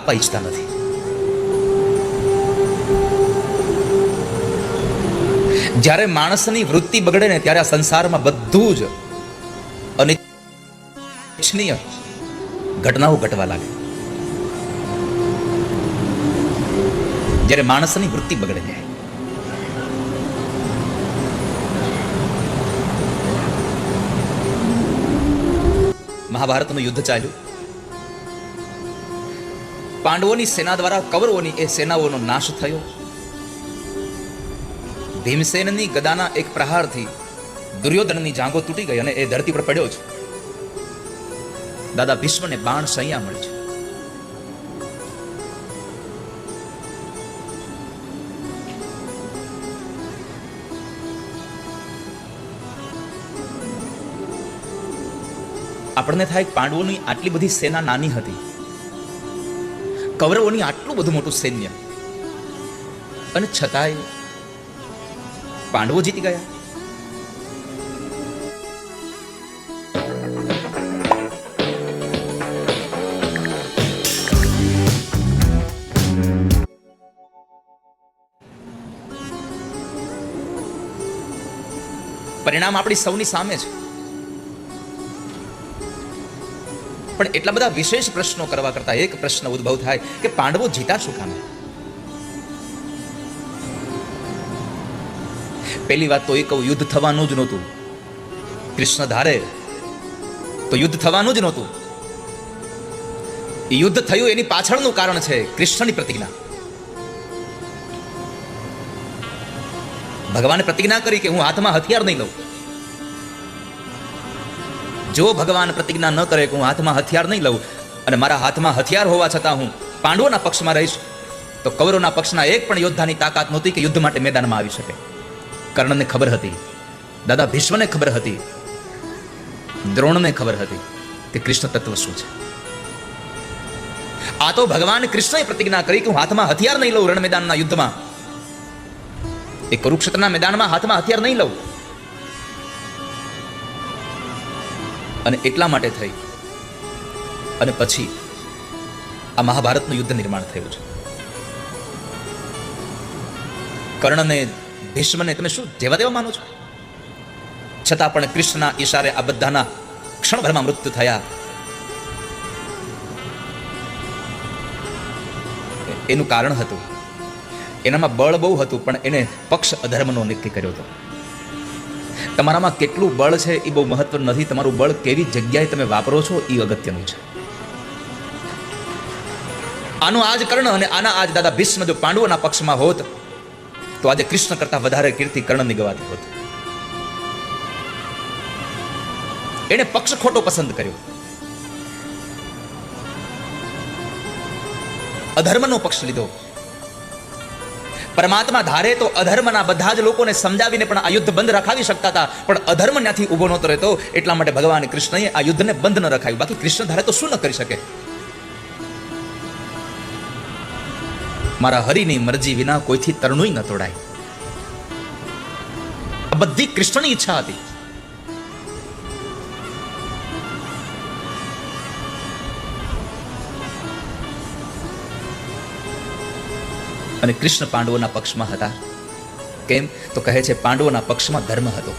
આપવા ઈચ્છતા નથી. જ્યારે માણસની વૃત્તિ બગડે ને ત્યારે આ સંસારમાં બધું જ અનિચ્છનીય ઘટનાઓ ઘટવા લાગે. જ્યારે માણસની વૃત્તિ બગડે જાય. મહાભારતનું યુદ્ધ ચાલ્યું. પાંડવોની સેના દ્વારા કૌરવોની એ સેનાઓનો નાશ થયો. ભીમસેનની ગદાના એક પ્રહારથી દુર્યોધનની જાંઘો તૂટી ગઈ અને એ ધરતી પર પડ્યો છે. દાદા ભીષ્મને બાણ સૈયા મળે છે. આપણને થાય પાંડવોની આટલી બધી સેના નાની હતી, કૌરવોની આટલું બધું મોટું સૈન્ય, અને છતાંય પાંડવો જીતી ગયા. પરિણામ આપણી સૌની સામે છે. પણ એટલા બધા વિશેષ પ્રશ્નો કરવા કરતા એક પ્રશ્ન ઉદ્ભવ થાય કે પાંડવો જીતા શું કામે? પહેલી વાત તો એ કહું, યુદ્ધ થવાનું જ નહોતું. કૃષ્ણ ધારે તો યુદ્ધ થવાનું જ નહોતું. યુદ્ધ થયું એની પાછળનું કારણ છે કૃષ્ણની પ્રતિજ્ઞા. ભગવાને પ્રતિજ્ઞા કરી કે હું હાથમાં હથિયાર નહીં લઉં. જો ભગવાન પ્રતિજ્ઞા ન કરે કે હું હાથમાં હથિયાર નહીં લઉં અને મારા હાથમાં હથિયાર હોવા છતાં હું પાંડવોના પક્ષમાં રહીશ, તો કૌરવના પક્ષના એક પણ યોદ્ધાની તાકાત નહોતી કે યુદ્ધ માટે મેદાનમાં આવી શકે. કર્ણને ખબર હતી, દાદા ભીષ્મને ખબર હતી, દ્રોણને ખબર હતી કે કૃષ્ણ તત્વ શું છે. આ તો ભગવાન કૃષ્ણએ પ્રતિજ્ઞા કરી કે હું હાથમાં હથિયાર નહીં લઉં રણ મેદાનના યુદ્ધમાં. એ કુરુક્ષેત્રના મેદાનમાં હાથમાં હથિયાર નહીં લઉં. અને એટલા માટે થઈ અને પછી આ મહાભારતનું યુદ્ધ નિર્માણ થયું છે. કર્ણને, ભીષ્મને તમે શું જેવા તેવા માનો છો? છતાં પણ કૃષ્ણના ઈશારે આ બધાના ક્ષણભરમાં મૃત્યુ થયા. એનું કારણ હતું, એનામાં બળ બહુ હતું, પણ એને પક્ષ અધર્મનો નક્કી કર્યો હતો. તમારામાં કેટલું બળ છે એ બહુ મહત્વ નથી, તમારું બળ કેવી જગ્યાએ તમે વાપરો છો એ અગત્યનું છે. આનો આજ કર્ણ અને આના આજ દાદા ભીષ્મ જો પાંડવોના પક્ષમાં હોત તો આજે કૃષ્ણ કરતા વધારે કીર્તિ કર્ણની ગવાતી હોત. એને પક્ષ ખોટો પસંદ કર્યો, અધર્મનો પક્ષ લીધો. પરમાત્મા ધારે તો અધર્મના બધા જ લોકોને સમજાવીને પણ આ યુદ્ધ બંધ રખાવી શકતા હતા, પણ અધર્મ ત્યાંથી ઉભો નહોતો રહેતો. એટલા માટે ભગવાન કૃષ્ણએ આ યુદ્ધને બંધ ન રખાયું. બાકી કૃષ્ણ ધારે તો શું ન કરી શકે? મારા હરિની મરજી વિના કોઈથી તરણું ન તોડાય. આ બધી કૃષ્ણની ઈચ્છા હતી. અને કૃષ્ણ પાંડવોના પક્ષમાં હતા. કેમ? તો કહે છે પાંડવોના પક્ષમાં ધર્મ હતો.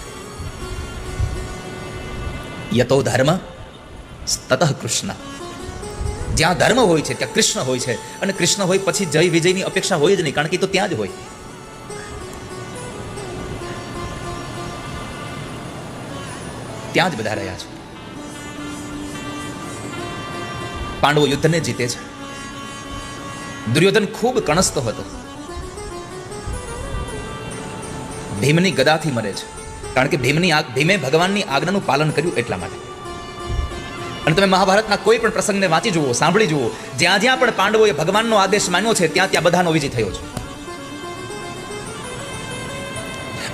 યતો ધર્મ તતઃ કૃષ્ણ. જ્યાં ધર્મ હોય છે ત્યાં કૃષ્ણ હોય છે. અને કૃષ્ણ હોય પછી જય વિજયની અપેક્ષા હોય જ નહીં, કારણ કે તો ત્યાં જ હોય. ત્યાં જ બધા રહ્યા છે. પાંડવો યુદ્ધને જીતે છે. દુર્યોધન ખૂબ કણસતો હતો. ભીમની ગદાથી મરે છે, કારણ કે ભીમે ભગવાનની આજ્ઞાનું પાલન કર્યું એટલા માટે. અને તમે મહાભારતના કોઈ પણ પ્રસંગને વાંચી જુઓ, સાંભળી જુઓ, જ્યાં જ્યાં પણ પાંડવોએ ભગવાનનો આદેશ માન્યો છે ત્યાં ત્યાં બધાનો વિજય થયો છે.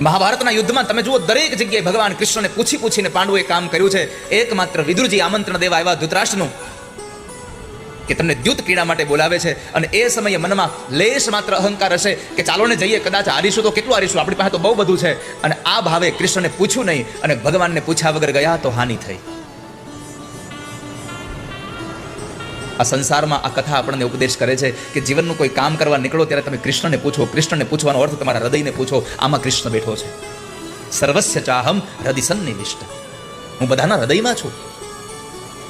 મહાભારતના યુદ્ધમાં તમે જુઓ, દરેક જગ્યાએ ભગવાન કૃષ્ણને પૂછીને પાંડવોએ કામ કર્યું છે. એકમાત્ર વિદુરજી આમંત્રણ દેવા આવ્યા ધૃતરાષ્ટ્રનું કે તમને દ્યુત ક્રીડા માટે બોલાવે છે, અને એ સમયે મનમાં લેશ માત્ર અહંકાર હશે કે ચાલો ને જઈએ, કદાચ હારીશું તો કેટલું હારીશું, આપણી પાસે તો બહુ બધું છે. અને આ ભાવે કૃષ્ણને પૂછ્યું નહીં અને ભગવાનને પૂછ્યા વગર ગયા તો હાનિ થઈ. આ સંસારમાં આ કથા આપણને ઉપદેશ કરે છે કે જીવનનું કોઈ કામ કરવા નીકળો ત્યારે તમે કૃષ્ણને પૂછો. કૃષ્ણને પૂછવાનો અર્થ તમારા હૃદયને પૂછો, આમાં કૃષ્ણ બેઠો છે. સર્વસ્ય ચાહમ હૃદય સન્નિવિષ્ટ, હું બધાના હૃદયમાં છું.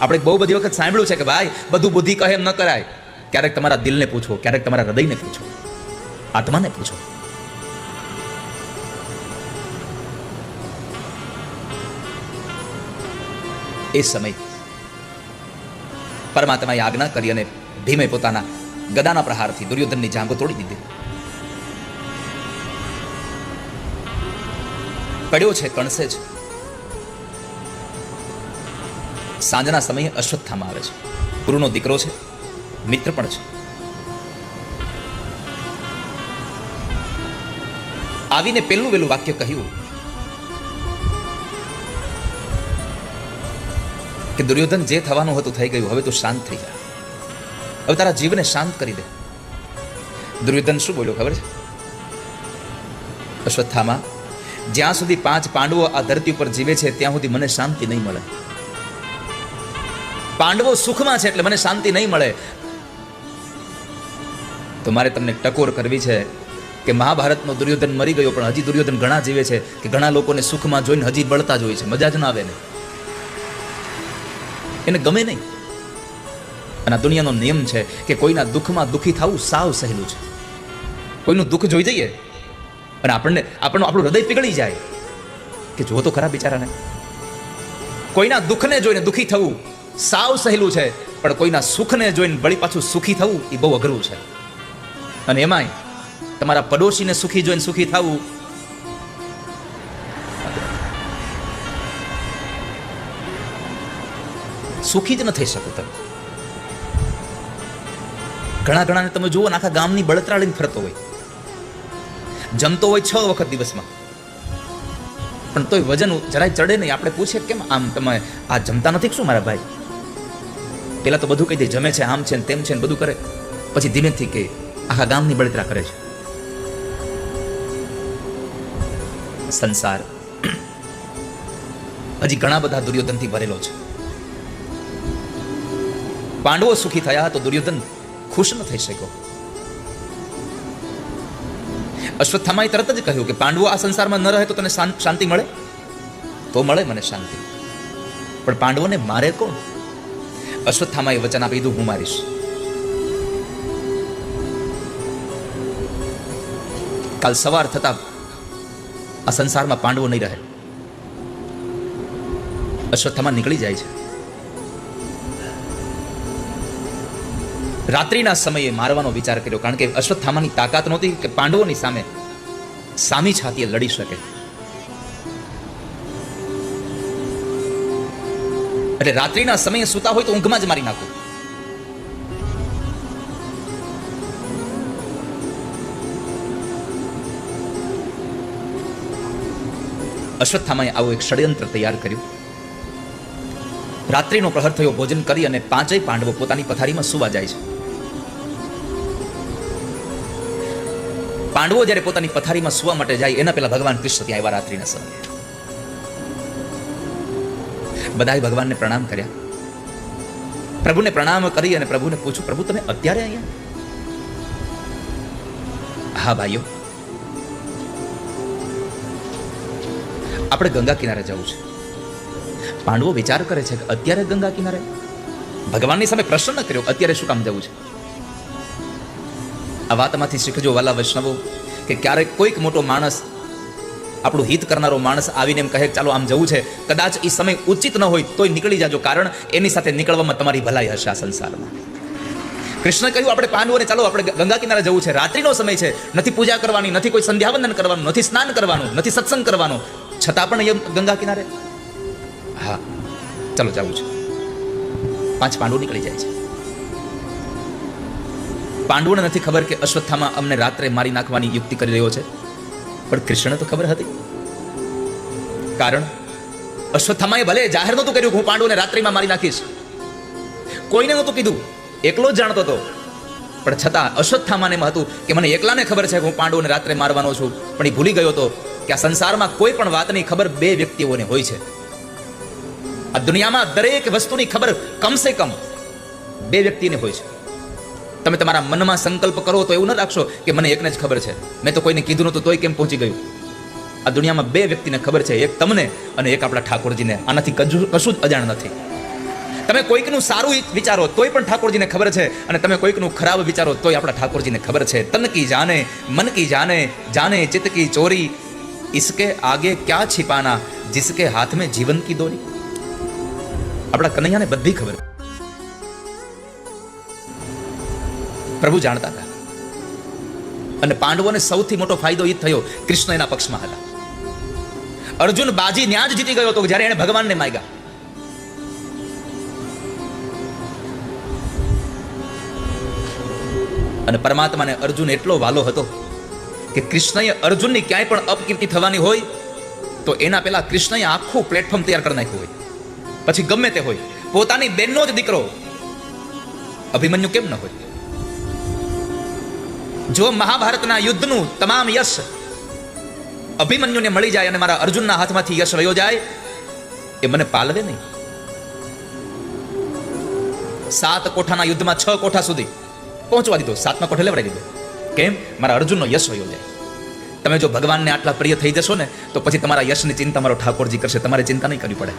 આપણે બહુ બધી વખત સાંભળ્યું છે કે ભાઈ બધું બુદ્ધિ કહે એમ ન કરાય. ક્યારેક તમારા દિલને પૂછો, ક્યારેક તમારા હૃદયને પૂછો, આત્માને પૂછો. એ સમય પરમાત્માએ આજ્ઞા કરી અને ભીમે પોતાના ગદાના પ્રહારથી દુર્યોધનની જાંઘો તોડી દીધી. પડ્યો છે કણસે જ. સાંજના સમયે અશ્વત્થામા આવે છે. ગુરુનો દીકરો છે, મિત્ર પણ છે. આવીને પેલું વેલું વાક્ય કહ્યું કે દુર્યોધન, જે થવાનું હતું થઈ ગયું, હવે તું શાંત થઈ જા, હવે તારા જીવને શાંત કરી દે. દુર્યોધન શું બોલ્યો ખબર છે? અશ્વત્થામા, જ્યાં સુધી 5 પાંડવો આ ધરતી ઉપર જીવે છે ત્યાં સુધી મને શાંતિ નહીં મળે. પાંડવો સુખમાં છે એટલે મને શાંતિ નહીં મળે. તો મારે તમને ટકોર કરવી છે કે મહાભારતનો દુર્યોધન મરી ગયો, પણ હજી દુર્યોધન ઘણા જીવે છે કે ઘણા લોકોને સુખમાં જોઈને હજી બળતા જ હોય છે. મજા જ ના આવે ને, એને ગમે નહીં. અને આ દુનિયાનો નિયમ છે કે કોઈના દુઃખમાં દુઃખી થવું સાવ સહેલું છે. કોઈનું દુઃખ જોઈ જઈએ અને આપણું હૃદય પીગળી જાય કે જુઓ તો ખરા બિચારાને. કોઈના દુઃખને જોઈને દુઃખી થવું સાવ સહેલું છે, પણ કોઈના સુખને જોઈને વળી પાછું સુખી થવું એ બહુ અઘરું છે. અને એમાંય તમારા પડોશીને સુખી જોઈને સુખી થવું સુખી જ ન થઈ શકો તમે. ઘણાને તમે જુઓ ને, આખા ગામની બળતરા લઈને ફરતો હોય, જમતો હોય 6 વખત દિવસમાં, પણ તોય વજન જરાય ચડે નહીં. આપણે પૂછીએ કેમ આમ તમે આ જમતા નથી શું મારા ભાઈ? પેલા તો બધું કહી દે, જમે છે, આમ છે ને તેમ છે ને બધું કરે, પછી ધીમેથી કે આખા ગામની બળતરા કરે છે. સંસાર હજી ઘણા બધા દુર્યોધનથી ભરેલો છે. પાંડવો સુખી થયા તો દુર્યોધન ખુશ ન થઈ શક્યો. અશ્વત્થામાએ તરત જ કહ્યું કે પાંડવો આ સંસારમાં ન રહે તો તને શાંતિ મળે? તો મળે મને શાંતિ, પણ પાંડવોને મારે કોણ? અશ્વત્થામાએ વચન આપી દીધું, હું મારીશ. કાલ સવાર થતા આ સંસારમાં પાંડવો નહીં રહે. અશ્વત્થામા નીકળી જાય છે. રાત્રિના સમયે મારવાનો વિચાર કર્યો, કારણ કે અશ્વત્થામાની તાકાત નહોતી કે પાંડવોની સામે સામી છાતીએ લડી શકે. એટલે રાત્રિના સમયે સૂતા હોય તો ઊંઘમાં જ મારી નાખો. અશ્વત્થામાએ આવું એક ષડયંત્ર તૈયાર કર્યું. રાત્રિનો પ્રહર થયો, ભોજન કરી અને 5 પાંડવો પોતાની પથારીમાં સુવા જાય છે. પાંડવો જ્યારે પોતાની પથારીમાં સુવા માટે જાય એના પહેલા ભગવાન કૃષ્ણ ત્યાં આવ્યા. રાત્રિના સમયે બધાએ ભગવાનને પ્રણામ કર્યા. પ્રભુને પ્રણામ કરી અને પ્રભુને પૂછ્યું, પ્રભુ તમે અત્યારે અહીંયા? હા ભાઈઓ, આપણે ગંગા કિનારે જવું છે. પાંડવો વિચાર કરે છે કે અત્યારે ગંગા કિનારે? ભગવાનની સામે પ્રશ્ન ન કર્યો, અત્યારે શું કામ જવું છે? આ વાતમાંથી શીખજો વાલા વૈષ્ણવો કે ક્યારેક કોઈક મોટો માણસ, આપણું હિત કરનારો માણસ આવીને એમ કહે ચાલો આમ જવું છે, કદાચ એ સમય ઉચિત ન હોય તોય નીકળી જાજો, કારણ એની સાથે નીકળવામાં તમારી ભલાઈ હશે આ સંસારમાં. કૃષ્ણ કહ્યું આપણે પાંડવોને ચાલો આપણે ગંગા કિનારે જવું છે. રાત્રિનો સમય છે, નથી પૂજા કરવાની, નથી કોઈ સંધ્યાવંદન કરવાનું, નથી સ્નાન કરવાનું, નથી સત્સંગ કરવાનો, છતાં પણ એમ ગંગા કિનારે? હા ચાલો જવું છે. 5 પાંડવો નીકળી જાય છે. પાંડવોને નથી ખબર કે અશ્વત્થામા અમને રાત્રે મારી નાખવાની યુક્તિ કરી રહ્યો છે, પણ કૃષ્ણને તો ખબર હતી. કારણ અશ્વત્થામાએ ભલે જાહેર નહોતું કર્યું કે હું પાંડવોને રાત્રિમાં મારી નાખીશ, કોઈને નહોતું કીધું, એકલો જ જાણતો હતો, પણ છતાં અશ્વત્થામાને એમ હતું કે મને એકલાને ખબર છે કે હું પાંડવોને રાત્રે મારવાનો છું. પણ એ ભૂલી ગયો હતો કે આ સંસારમાં કોઈ પણ વાતની ખબર 2 વ્યક્તિઓને હોય છે. આ દુનિયામાં દરેક વસ્તુની ખબર કમસે કમ બે વ્યક્તિને હોય છે. તમે તમારા મનમાં સંકલ્પ કરો તો એવું ન રાખશો કે મને એકને જ ખબર છે, મેં તો કોઈને કીધું નહોતું તોય કેમ પહોંચી ગયું. આ દુનિયામાં બે વ્યક્તિને ખબર છે, એક તમને અને એક આપણા ઠાકોરજીને. આનાથી કશું જ અજાણ નથી. તમે કોઈકનું સારું વિચારો તોય પણ ઠાકોરજીને ખબર છે, અને તમે કોઈકનું ખરાબ વિચારો તોય આપણા ઠાકોરજીને ખબર છે. તન કી જાને મન કી જાને, જાને ચિત્ત કી ચોરી, इसके आगे क्या छिपाना, जिसके हाथ में जीवन की डोरी. આપણા કનૈયાને બધી ખબર. પ્રભુ જાણતા હતા. અને પાંડવોને સૌથી મોટો ફાયદો એ થયો, કૃષ્ણ એના પક્ષમાં હતા. અર્જુન બાજી ન્યા જ જીતી ગયો હતો જ્યારે એને ભગવાનને માગ્યા. અને પરમાત્માને અર્જુન એટલો વાલો હતો કે કૃષ્ણએ અર્જુનની ક્યાંય પણ અપકીર્તિ થવાની હોય તો એના પહેલા કૃષ્ણએ આખું પ્લેટફોર્મ તૈયાર કરી નાખ્યું હોય. પછી ગમે તે હોય, પોતાની બેનનો જ દીકરો અભિમન્યુ કેમ ન હોય? જો મહાભારતના યુદ્ધનું તમામ યશ અભિમન્યુને મળી જાય અને મારા અર્જુનના હાથમાંથી યશ વયો જાય, એ મને પાલવે નહીં. 7 કોઠાના યુદ્ધમાં 6 કોઠા સુધી પહોંચવા દીધો, 7મા કોઠે લેવડાવી દીધો. કેમ? મારા અર્જુનનો યશ વયો જાય. તમે જો ભગવાનને આટલા પ્રિય થઈ જશો ને તો પછી તમારા યશની ચિંતા મારો ઠાકોરજી કરશે, તમારે ચિંતા નહીં કરવી પડે.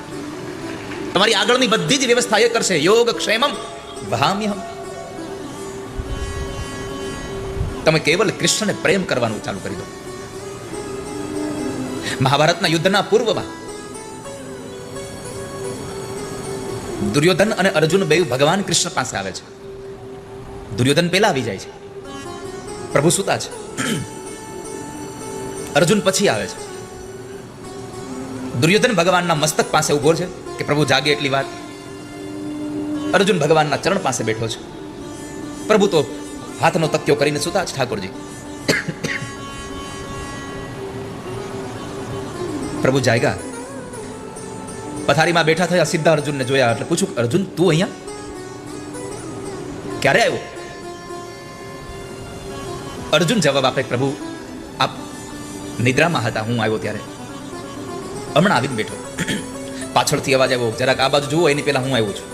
તમારી આગળની બધી જ વ્યવસ્થા એ કરશે. યોગ ક્ષેમમ વહામ્યહમ. તમે કેવલ કૃષ્ણને પ્રેમ કરવાનું ચાલુ કરી દો. મહાભારતના યુદ્ધના પૂર્વમાં દુર્યોધન અને અર્જુન બે ભગવાન કૃષ્ણ પાસે આવે છે. દુર્યોધન પહેલા આવી જાય છે, પ્રભુ સુતા છે. અર્જુન પછી આવે છે. દુર્યોધન ભગવાનના મસ્તક પાસે ઉભો છે કે પ્રભુ જાગે એટલી વાત. અર્જુન ભગવાનના ચરણ પાસે બેઠો છે. પ્રભુ તો હાથનો તકિયો કરીને સુતા છે. ઠાકોરજી પ્રભુ જાગ્યા, પથારીમાં બેઠા થયા, સીધા અર્જુનને જોયા. એટલે પૂછું, અર્જુન તું અહીંયા ક્યારે આવ્યો? અર્જુન જવાબ આપે, પ્રભુ આપ નિદ્રામાં હતા, હું આવ્યો ત્યારે, હમણાં આવીને બેઠો. પાછળથી અવાજ આવ્યો, જરાક આ બાજુ જુઓ, એની પહેલા હું આવ્યો છું.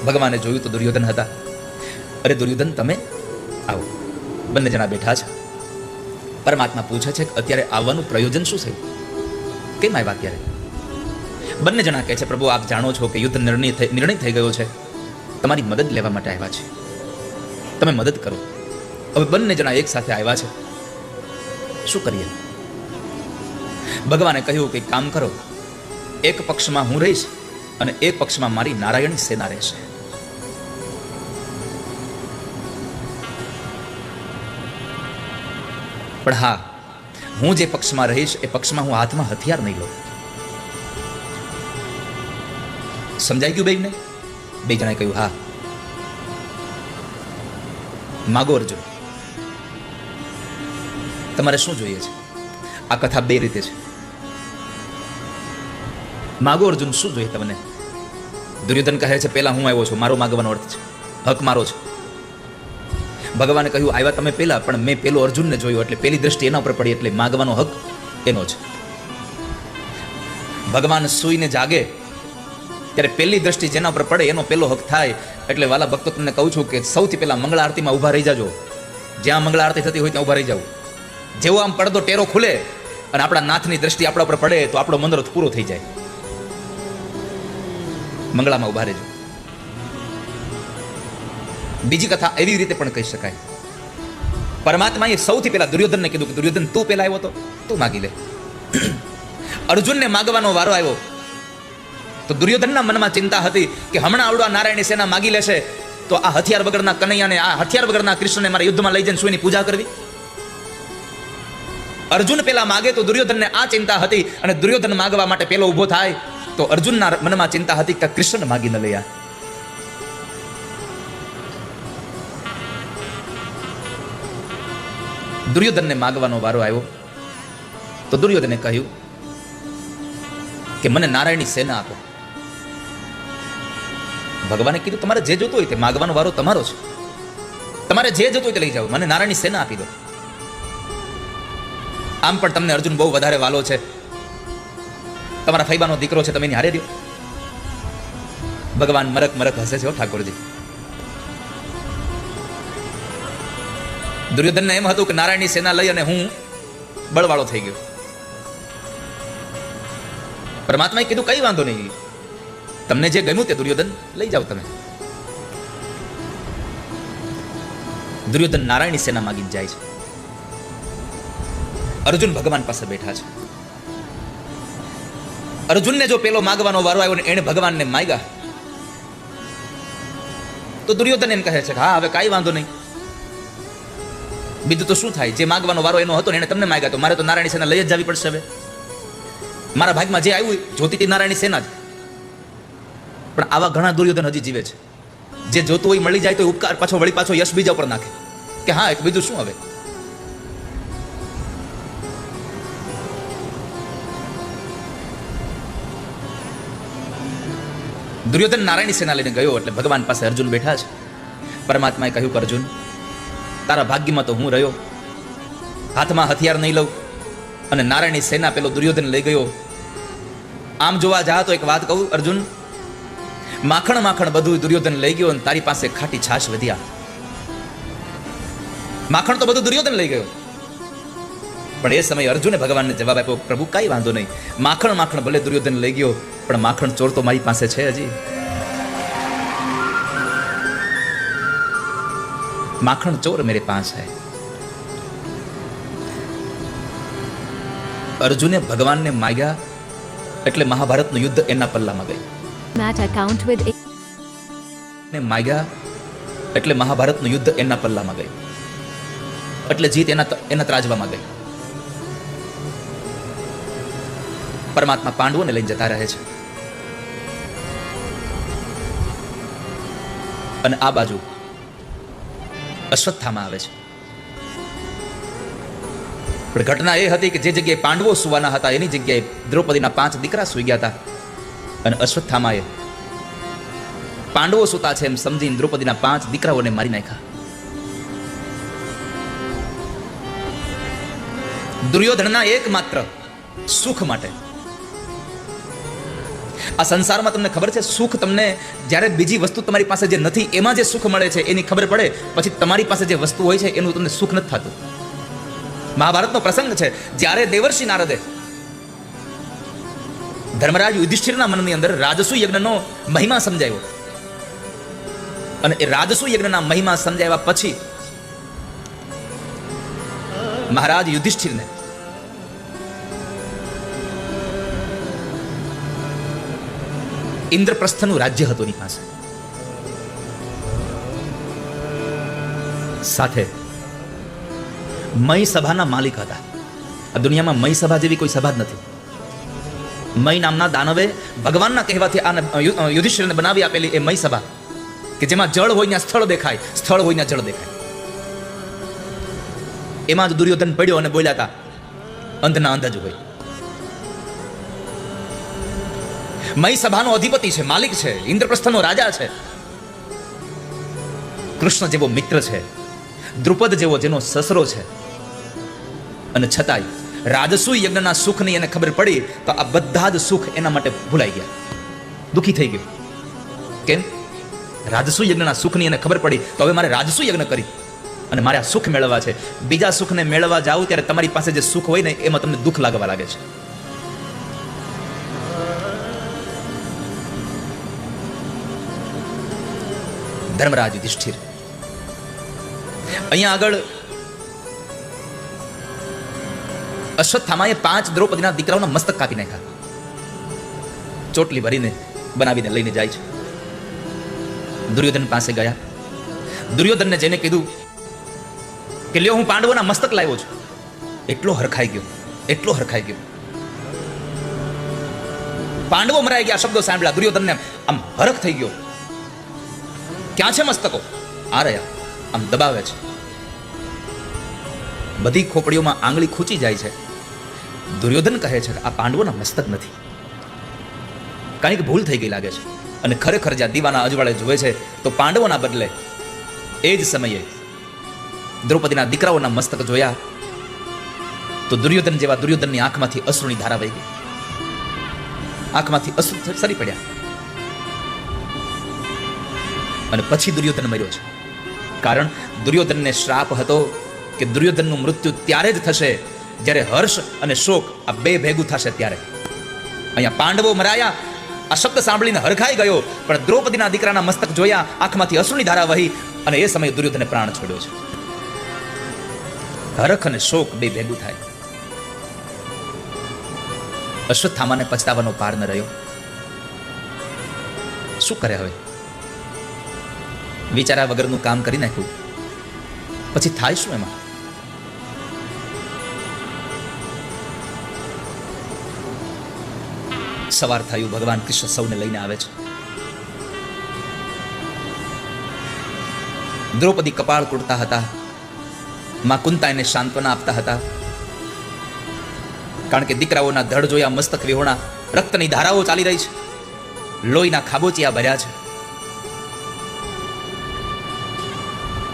ભગવાને જોયું તો દુર્યોધન હતા. અરે દુર્યોધન, તમે આવો. બંને જણા બેઠા છે. પરમાત્મા પૂછે છે કે અત્યારે આવવાનું પ્રયોજન શું છે? કેમ આવ્યા અત્યારે? બંને જણા કહે છે, પ્રભુ આપ જાણો છો કે યુદ્ધ નિર્ણય થઈ ગયો છે, તમારી મદદ લેવા માટે આવ્યા છે, તમે મદદ કરો. હવે બંને જણા એક સાથે આવ્યા છે, શું કરીએ? ભગવાને કહ્યું કે કામ કરો, એક પક્ષમાં હું રહીશ અને એક પક્ષમાં મારી નારાયણી સેના રહેશે. પણ હા, હું જે પક્ષમાં રહીશ એ પક્ષમાં હું હાથમાં હથિયાર નહીં લઉં. સમજાઈ ગયું બેયને? બે જણાએ કહ્યું હા. માગો અર્જુન, તમારે શું જોઈએ છે? આ કથા બે રીતે છે. માગો અર્જુન, શું જોઈએ તમને? દુર્યોધન કહે છે, પહેલા હું આવ્યો છું, મારો માગવાનો અર્થ છે હક મારો છે. ભગવાને કહ્યું, આવ્યા તમે પહેલા, પણ મેં પેલો અર્જુનને જોયો એટલે પેલી દ્રષ્ટિ એના ઉપર પડી, એટલે માગવાનો હક એનો છે. ભગવાન સૂઈને જાગે ત્યારે પહેલી દ્રષ્ટિ જેના ઉપર પડે એનો પેલો હક થાય. એટલે વાલા ભક્તો, તમને કહું છું કે સૌથી પહેલા મંગળા આરતીમાં ઊભા રહી જાજો. જ્યાં મંગળા આરતી થતી હોય ત્યાં ઊભા રહી જાવ. જેવો આમ પડદો ટેરો ખુલે અને આપણા નાથની દ્રષ્ટિ આપણા ઉપર પડે તો આપણો મનોરથ પૂરો થઈ જાય. મંગળામાં ઊભા રહેજો. બીજી કથા એવી રીતે પણ કહી શકાય. પરમાત્માએ સૌથી પહેલા દુર્યોધનને કીધું કે દુર્યોધન તું પહેલા આવ્યો તો તું માગી લે. અર્જુનને માગવાનો વારો આવ્યો તો દુર્યોધનના મનમાં ચિંતા હતી કે હમણાં આવડવા નારાયણની સેના માગી લેશે તો આ હથિયાર વગરના કનૈયાને, આ હથિયાર વગરના કૃષ્ણને મારા યુદ્ધમાં લઈ જઈને સુઈની પૂજા કરવી. અર્જુન પેલા માગે તો દુર્યોધનને આ ચિંતા હતી, અને દુર્યોધન માગવા માટે પેલો ઉભો થાય તો અર્જુનના મનમાં ચિંતા હતી કે કૃષ્ણ માગી ન લયા. દુર્યોધનને માગવાનો વારો આવ્યો તો દુર્યોધને કહ્યું કે મને નારાયણની સેના આપો. ભગવાને કીધું, તમારે જે જોતું હોય તે માગવાનો વારો તમારો છે, તમારે જે જોતું હોય તે લઈ જાઓ, મને નારાયણની સેના આપી દો. આમ પણ તમને અર્જુન બહુ વધારે વાલો છે, તમારા ફૈબાનો દીકરો છે, તમે એની હારે રહ્યો. ભગવાન મરક મરક હસે છે ઠાકોરજી. દુર્યોધનને એમ હતું કે નારાયણની સેના લઈ અને હું બળવાળો થઈ ગયો. પરમાત્માએ કીધું કઈ વાંધો નહીં, તમને જે ગમ્યું તે દુર્યોધન લઈ જાઓ તમે. દુર્યોધન નારાયણની સેના માગીને જાય છે. અર્જુન ભગવાન પાસે બેઠા છે. અર્જુનને જો પેલો માગવાનો વારો આવ્યો ને એને ભગવાનને માગ્યા તો દુર્યોધન એમ કહે છે કે હા હવે કાંઈ વાંધો નહીં, બીજું તો શું થાય, જે માગવાનો વારો એનો હતો ને એને તમને માગ્યા તો મારે તો નારાયણની સેના લઈ જ જવી પડશે. હવે મારા ભાગમાં જે આવ્યું જોતી હતી નારાયણની સેના જ. પણ આવા ઘણા દુર્યોધન હજી જીવે છે, જે જોતું હોય મળી જાય તો ઉપકાર વળી પાછો યશ બીજા ઉપર નાખે કે હા એક બીજું શું. હવે દુર્યોધન નારાયણની સેના લઈને ગયો એટલે ભગવાન પાસે અર્જુન બેઠા છે. પરમાત્માએ કહ્યું કે અર્જુન, તારા ભાગ્યમાં તો હું રહ્યો, હાથમાં હથિયાર નહીં લઉં અને નારાયણની સેના પેલો દુર્યોધન લઈ ગયો. આમ જોવા જા તો એક વાત કહું અર્જુન, માખણ માખણ બધું દુર્યોધન લઈ ગયો અને તારી પાસે ખાટી છાશ વધ્યા. માખણ તો બધું દુર્યોધન લઈ ગયો. પણ એ સમયે અર્જુને ભગવાનને જવાબ આપ્યો, પ્રભુ કાંઈ વાંધો નહીં, માખણ માખણ ભલે દુર્યોધન લઈ ગયો પણ માખણ ચોર તો મારી પાસે છે હજી. માખણ ચોર મેરે પાસ હૈ. અર્જુને ભગવાનને માગ્યા એટલે મહાભારતનું યુદ્ધ એના પલ્લામાં ગયું. ને માગ્યા એટલે મહાભારતનું યુદ્ધ એના પલ્લામાં ગયું, એટલે જીત એના ત્રાજવામાં ગઈ. પરમાત્મા પાંડવોને લઈને જતા રહે છે અને આ બાજુ અશ્વત્થામા આવે છે. પણ ઘટના એ હતી કે જે જગ્યાએ પાંડવો સુવાના હતા એની જગ્યાએ દ્રૌપદીના 5 દીકરા સુઈ ગયા હતા અને અશ્વત્થામાએ પાંડવો સુતા છે એમ સમજીને દ્રૌપદીના 5 દીકરાઓને મારી નાખ્યા. દુર્યોધનના એકમાત્ર સુખ માટે. આ સંસારમાં તમને ખબર છે, સુખ તમને જ્યારે બીજી વસ્તુ તમારી પાસે જે નથી એમાં જે સુખ મળે છે એની ખબર પડે પછી તમારી પાસે જે વસ્તુ હોય છે એનું તમને સુખ નથી થતું. મહાભારતનો પ્રસંગ છે જ્યારે દેવર્ષિ નારદે ધર્મરાજ યુધિષ્ઠિરના મનની અંદર રાજસુ યજ્ઞનો મહિમા સમજાવ્યો અને એ રાજસુ યજ્ઞના મહિમા સમજાવ્યા પછી મહારાજ યુધિષ્ઠિરને ઇન્દ્રપ્રસ્થનું રાજ્ય હતું એની પાસે, સાથે મય સભાના માલિક હતા. આ દુનિયામાં મય સભા જેવી કોઈ સભા જ નથી. મય નામના દાનવે ભગવાનના કહેવાથી આ યુધિષ્ઠિરને બનાવી આપેલી એ મય સભા કે જેમાં જળ હોય ત્યાં સ્થળ દેખાય, સ્થળ હોય ત્યાં જળ દેખાય. એમાં જ દુર્યોધન પડ્યો અને બોલ્યા હતા, અંધના અંધ જ હોય. મય સભાનો અધિપતિ છે, માલિક છે, ઇન્દ્રપ્રસ્થનો રાજા છે, કૃષ્ણ જેવો મિત્ર છે, દ્રુપદ જેવો જેનો સસરો છે, અને છતાંય રાજસુ યજ્ઞના સુખની એને ખબર પડી તો આ બધા જ સુખ એના માટે ભૂલાઈ ગયા, દુઃખી થઈ ગયો. કેમ? રાજસુ યજ્ઞના સુખની એને ખબર પડી તો હવે મારે રાજસુ યજ્ઞ કરી અને મારે આ સુખ મેળવવા છે. બીજા સુખને મેળવવા જાવ ત્યારે તમારી પાસે જે સુખ હોય ને એમાં તમને દુઃખ લાગવા લાગે છે. ધર્મરાજ યુધિષ્ઠિર અહીંયા આગળ અશ્વત્થામાએ 5 દ્રૌપદીના દીકરાઓના મસ્તક કાપી નાખ્યા, ચોટલી ભરીને બનાવીને લઈને જાય છે. દુર્યોધન પાસે ગયા. દુર્યોધનને જઈને કીધું કે લ્યો હું પાંડવોના મસ્તક લાવ્યો છું. એટલો હરખાઈ ગયો, એટલો હરખાઈ ગયો. પાંડવો મરાઈ ગયા શબ્દો સાંભળ્યા દુર્યોધનને આમ હરખ થઈ ગયો. ક્યાં છે મસ્તકો? આ રહ્યા, આમ દબાવે છે. બધી ખોપડીઓમાં આંગળી ખૂંચી જાય છે. દુર્યોધન કહે છે કે આ પાંડવોના મસ્તક નથી, કંઈક ભૂલ થઈ ગઈ લાગે છે. અને ખરેખર જ્યાં દીવાના અજવાળે જુએ છે તો પાંડવોના બદલે એ જ સમયે દ્રૌપદીના દીકરાઓના મસ્તક જોયા તો દુર્યોધન જેવા દુર્યોધનની આંખમાંથી અશ્રુની ધારા વહી ગઈ, આંખમાંથી અશ્રુ સરી પડ્યા. અને પછી દુર્યોધન મર્યો છે. કારણ દુર્યોધનને શ્રાપ હતો કે દુર્યોધનનું મૃત્યુ ત્યારે જ થશે જ્યારે હર્ષ અને શોક આ બે ભેગું થશે ત્યારે. અહીંયા પાંડવો મરાયા આ શબ્દ સાંભળીને હરખાઈ ગયો, પણ દ્રૌપદીના દીકરાના મસ્તક જોયા, આંખમાંથી અશ્રુની ધારા વહી અને એ સમયે દુર્યોધને પ્રાણ છોડ્યો છે. હરખ અને શોક બે ભેગું થાય. અશ્વત્થામાને પછતાવાનો પાર ન રહ્યો. શું કરે હવે? વિચારા વગરનું કામ કરી નાખ્યું, પછી થાય શું એમાં? સવાર થયું, ભગવાન કૃષ્ણ સૌને લઈને આવે છે. દ્રૌપદી કપાળ કૂટતા હતા, માં કુંતા એને સાંત્વના આપતા હતા, કારણ કે દીકરાઓના ધડ જોયા, મસ્તક વિહોણા, રક્તની ધારાઓ ચાલી રહી છે, લોહીના ખાબોચિયા ભર્યા છે.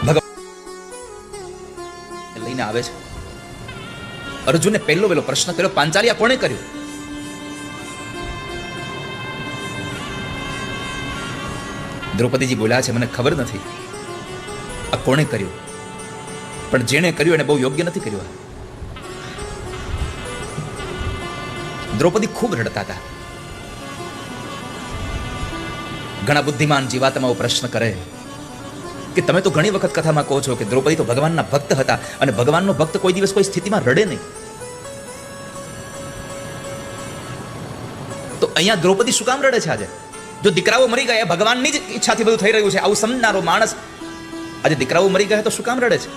ભગવાન લઈને આવે છે. અર્જુને પહેલો પ્રશ્ન કર્યો, પાંચાલિયા કોણે કર્યું? દ્રૌપદીજી બોલ્યા છે, મને ખબર નથી આ કોણે કર્યું, પણ જેણે કર્યું એને બહુ યોગ્ય નથી કર્યું. દ્રૌપદી ખૂબ રડતા હતા. ઘણા બુદ્ધિમાન જીવાત્માઓ પ્રશ્ન કરે કે તમે તો ઘણી વખત કથામાં કહો છો કે દ્રૌપદી તો ભગવાનના ભક્ત હતા, અને ભગવાનનો ભક્ત કોઈ દિવસ કોઈ સ્થિતિમાં રડે નહીં. તો અહીંયા દ્રૌપદી શું કામ રડે છે આજે? જો દીકરાઓ મરી ગયા, ભગવાનની જ ઈચ્છાથી બધું થઈ રહ્યું છે, આવું સમજનારો માણસ આજે દીકરાઓ મરી ગયા તો શું કામ રડે છે?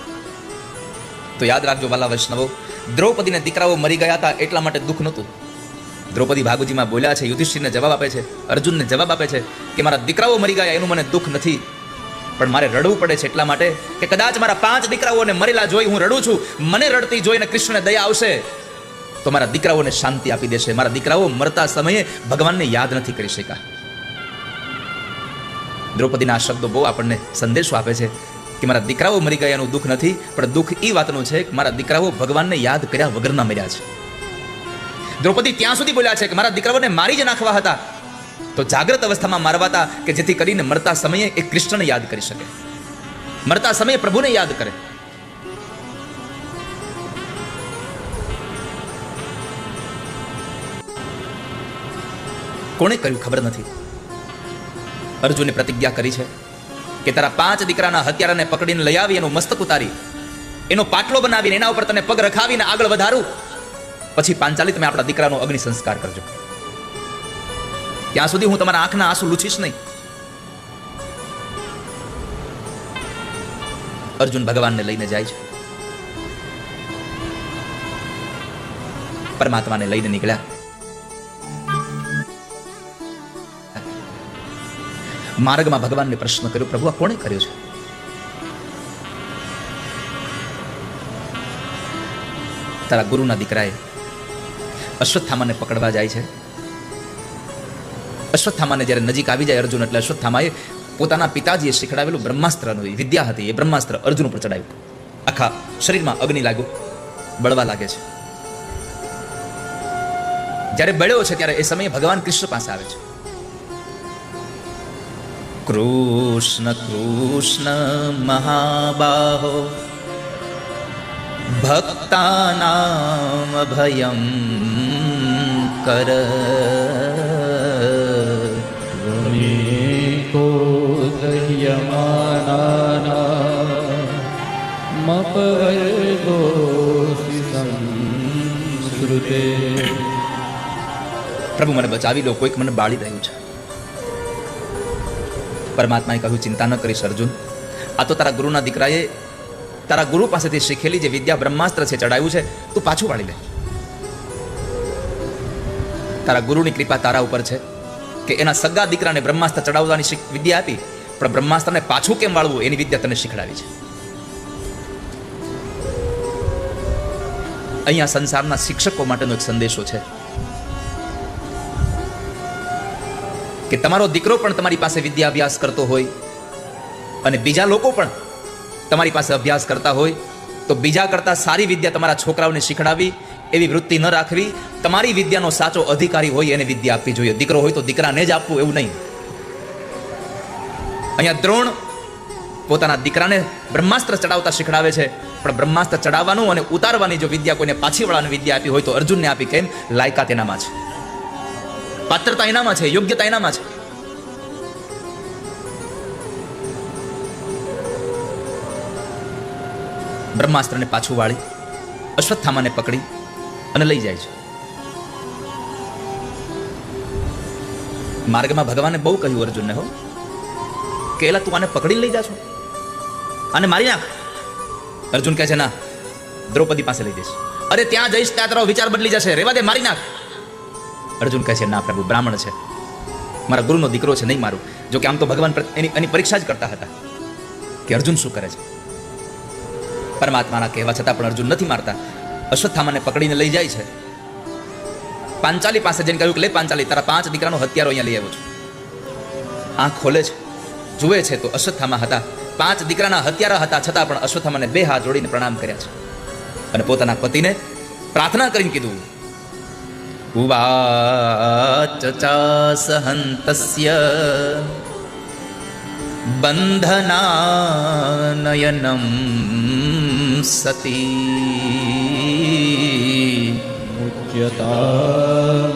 તો યાદ રાખજો વાલા વૈષ્ણવો, દ્રૌપદીને દીકરાઓ મરી ગયા હતા એટલા માટે દુઃખ નહોતું. દ્રૌપદી ભાગવતજીમાં બોલ્યા છે, યુધિષ્ઠિરને જવાબ આપે છે, અર્જુનને જવાબ આપે છે કે મારા દીકરાઓ મરી ગયા એનું મને દુઃખ નથી, પણ મારે રડવું પડે છે એટલા માટે કે કદાચ મારા 5 દીકરાઓને મરેલા જોઈ હું રડું છું, મને રડતી જોઈને કૃષ્ણને દયા આવશે તો મારા દીકરાઓને શાંતિ આપી દેશે. મારા દીકરાઓ મરતા સમયે ભગવાનને યાદ નથી કરી શક્યા. દ્રૌપદીના આ શબ્દો બહુ આપણને સંદેશો આપે છે કે મારા દીકરાઓ મરી ગયા એનું દુઃખ નથી, પણ દુઃખ એ વાતનું છે કે મારા દીકરાઓ ભગવાનને યાદ કર્યા વગરના મર્યા છે. દ્રૌપદી ત્યાં સુધી બોલ્યા છે કે મારા દીકરાઓને મારી જ નાખવા હતા તો જાગ્રત અવસ્થામાં મારવાતા કે જેથી કરીને મરતા સમયે એ કૃષ્ણને યાદ કરી શકે, મરતા સમયે પ્રભુને યાદ કરે. કોણે કર્યું ખબર નથી. અર્જુને પ્રતિજ્ઞા કરી છે કે તારા 5 દીકરાના હત્યારાને પકડીને લઈ આવી, એનું મસ્તક ઉતારી, એનો પાટલો બનાવીને એના ઉપર તને પગ રખાવીને આગળ વધારું, પછી પાંચાલી તમે આપણા દીકરાનો અગ્નિ સંસ્કાર કરજો. ત્યાં સુધી હું તમારા આંખના આંસુ લૂછીશ નહીં. અર્જુન ભગવાનને લઈને જાય છે. પરમાત્માને લઈને નીકળ્યા. માર્ગમાં ભગવાનને પ્રશ્ન કર્યો, પ્રભુ આ કોણે કર્યો છે? તારા ગુરુના દીકરાએ અશ્વત્થામાને પકડવા જાય છે. અશ્વત્થામાને જ્યારે નજીક આવી જાય અર્જુન, એટલે અશ્વત્થામાએ પોતાના પિતાજીએ શીખડાવેલું બ્રહ્માસ્ત્રનું વિદ્યા હતી, એ બ્રહ્માસ્ત્ર અર્જુન ઉપર ચડાવ્યું. આખા શરીરમાં અગ્નિ લાગ્યો, બળવા લાગે છે. જ્યારે બળ્યો છે ત્યારે એ સમયે ભગવાન કૃષ્ણ પાસે આવે છે. કૃષ્ણ કૃષ્ણ મહાબાહો ભક્તાનામ ભયં કર કો દહ્યમાના મપવર્ગોસી સંસ્કૃતે. પ્રભુ મને બચાવી લો, કોઈક મને બાળી રહ્યું છે. પરમાત્માએ કહ્યું, ચિંતા ન કરીશ અર્જુન, આ તો તારા ગુરુના દીકરાએ તારા ગુરુ પાસેથી શીખેલી જે વિદ્યા બ્રહ્માસ્ત્ર છે ચડાવ્યું છે, તું પાછું વાળી લે. તારા ગુરુની કૃપા તારા ઉપર છે કે એના સગા દીકરાને બ્રહ્માસ્ત્ર ચડાવવાની વિદ્યા આપી, પણ બ્રહ્માસ્ત્રને પાછું કેમ વાળવું એની વિદ્યા તને શીખડાવી છે. અહીંયા સંસારના શિક્ષકો માટેનો એક સંદેશો છે કે તમારો દીકરો પણ તમારી પાસે વિદ્યા અભ્યાસ કરતો હોય અને બીજા લોકો પણ તમારી પાસે અભ્યાસ કરતા હોય તો બીજા કરતા સારી વિદ્યા તમારા છોકરાઓને શીખડાવી એવી વૃત્તિ ન રાખવી. તમારી વિદ્યાનો સાચો અધિકારી હોય એને વિદ્યા આપવી જોઈએ. દીકરો હોય તો દીકરાને જ આપવું એવું નહીં. અહીંયા દ્રોણ પોતાના દીકરાને બ્રહ્માસ્ત્ર ચડાવતા શીખડાવે છે, પણ બ્રહ્માસ્ત્ર ચડાવવાનું અને ઉતારવાની જો વિદ્યા કોઈને પાછી વળવાની વિદ્યા આપી હોય તો અર્જુનને આપી. કેમ? લાયકાત એનામાં છે, પાત્રતા એનામાં છે, યોગ્યતા એનામાં છે. બ્રહ્માસ્ત્રને પાછું વાળી અશ્વત્થામાને પકડી અને લઈ જાય છે. માર્ગમાં ભગવાને બહુ કહ્યું અર્જુનને, હો કે એલા તું આને પકડીને લઈ જા છો, આને મારી નાખ. અર્જુન કહે છે ના, દ્રૌપદી પાસે લઈ જઈશ. અરે ત્યાં જઈશ ત્યાં તારો વિચાર બદલી જશે, રેવા દે, મારી નાખ. અર્જુન કહે છે ના પ્રભુ, બ્રાહ્મણ છે, મારા ગુરુનો દીકરો છે, નહીં મારું. જો કે આમ તો ભગવાન એની પરીક્ષા જ કરતા હતા કે અર્જુન શું કરે છે. પરમાત્માના કહેવા છતાં પણ અર્જુન નથી મારતા. અશ્વત્થામાને પકડીને લઈ જાય છે. પાંચાલી પાસે જઈને કહ્યું કે લે પાંચાલી, તારા 5 દીકરાનો હત્યારો અહીંયા લઈ આવ્યો છું. આંખ ખોલે છે, જુએ છે તો અશ્વત્થામા હતા. 5 દીકરાના હત્યારા હતા, છતાં પણ અશ્વત્થામાને 2 હાથ જોડીને પ્રણામ કર્યા છે અને પોતાના પતિને પ્રાર્થના કરીને કીધું, ઉવાચ ચાસહંતસ્ય બંધનાનયનમ સતી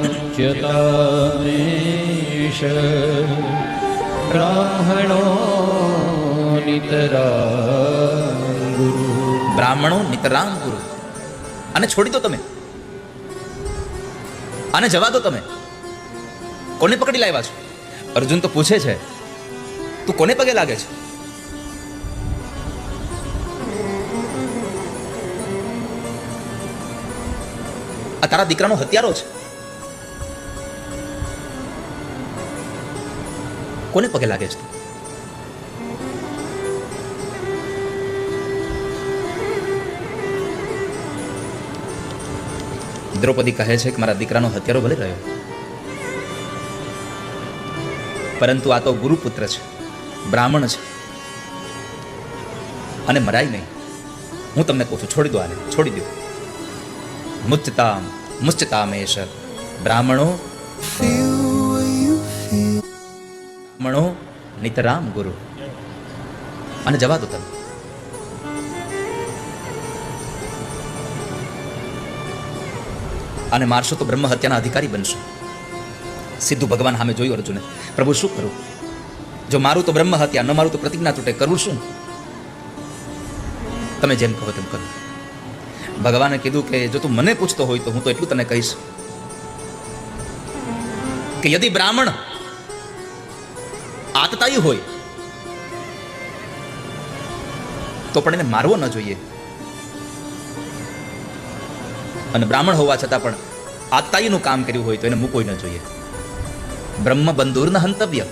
મુચ્યતામેશ બ્રાહ્મણો નિતરાં ગુરુ. બ્રાહ્મણો નિતરામ ગુરુ. આને છોડી દો તમે, આને જવા દો તમે. કોને પકડી લાવ્યા છો? અર્જુન તો પૂછે છે તું કોને પગે લાગે છે? આ તારા દીકરાનો હત્યારો છે, કોને પગે લાગે છે? દ્રૌપદી કહે છે કે મારા દીકરાનો હત્યારો ભલે રહ્યો, પરંતુ આ તો ગુરુપુત્ર છે, બ્રાહ્મણ છે અને મરાય નહીં. હું તમને કહું છું, છોડી દો આને, છોડી દો. મુચ્ચતામેશ બ્રાહ્મણો નિતરામ ગુરુ. અને જવા દો તમે. અને મારશો તો બ્રહ્મ હત્યાના અધિકારી બનશો. સીધું ભગવાન સામે જોયું અર્જુને, પ્રભુ શું કરું? જો મારું તો બ્રહ્મ હત્યા, ન મારું તો પ્રતિજ્ઞા તૂટે, કરવું શું? તમે જેમ કહો તેમ કરો. ભગવાને કીધું કે જો તું મને પૂછતો હોય તો હું તો એટલું તને કહીશ કે યદિ બ્રાહ્મણ આતતાયી હોય તો પણ એને મારવો ન જોઈએ, અને બ્રાહ્મણ હોવા છતાં પણ આતતાયીનું કામ કર્યું હોય તો એને મૂકવું ન જોઈએ. બ્રહ્મ બંધુર્ન હંતવ્ય.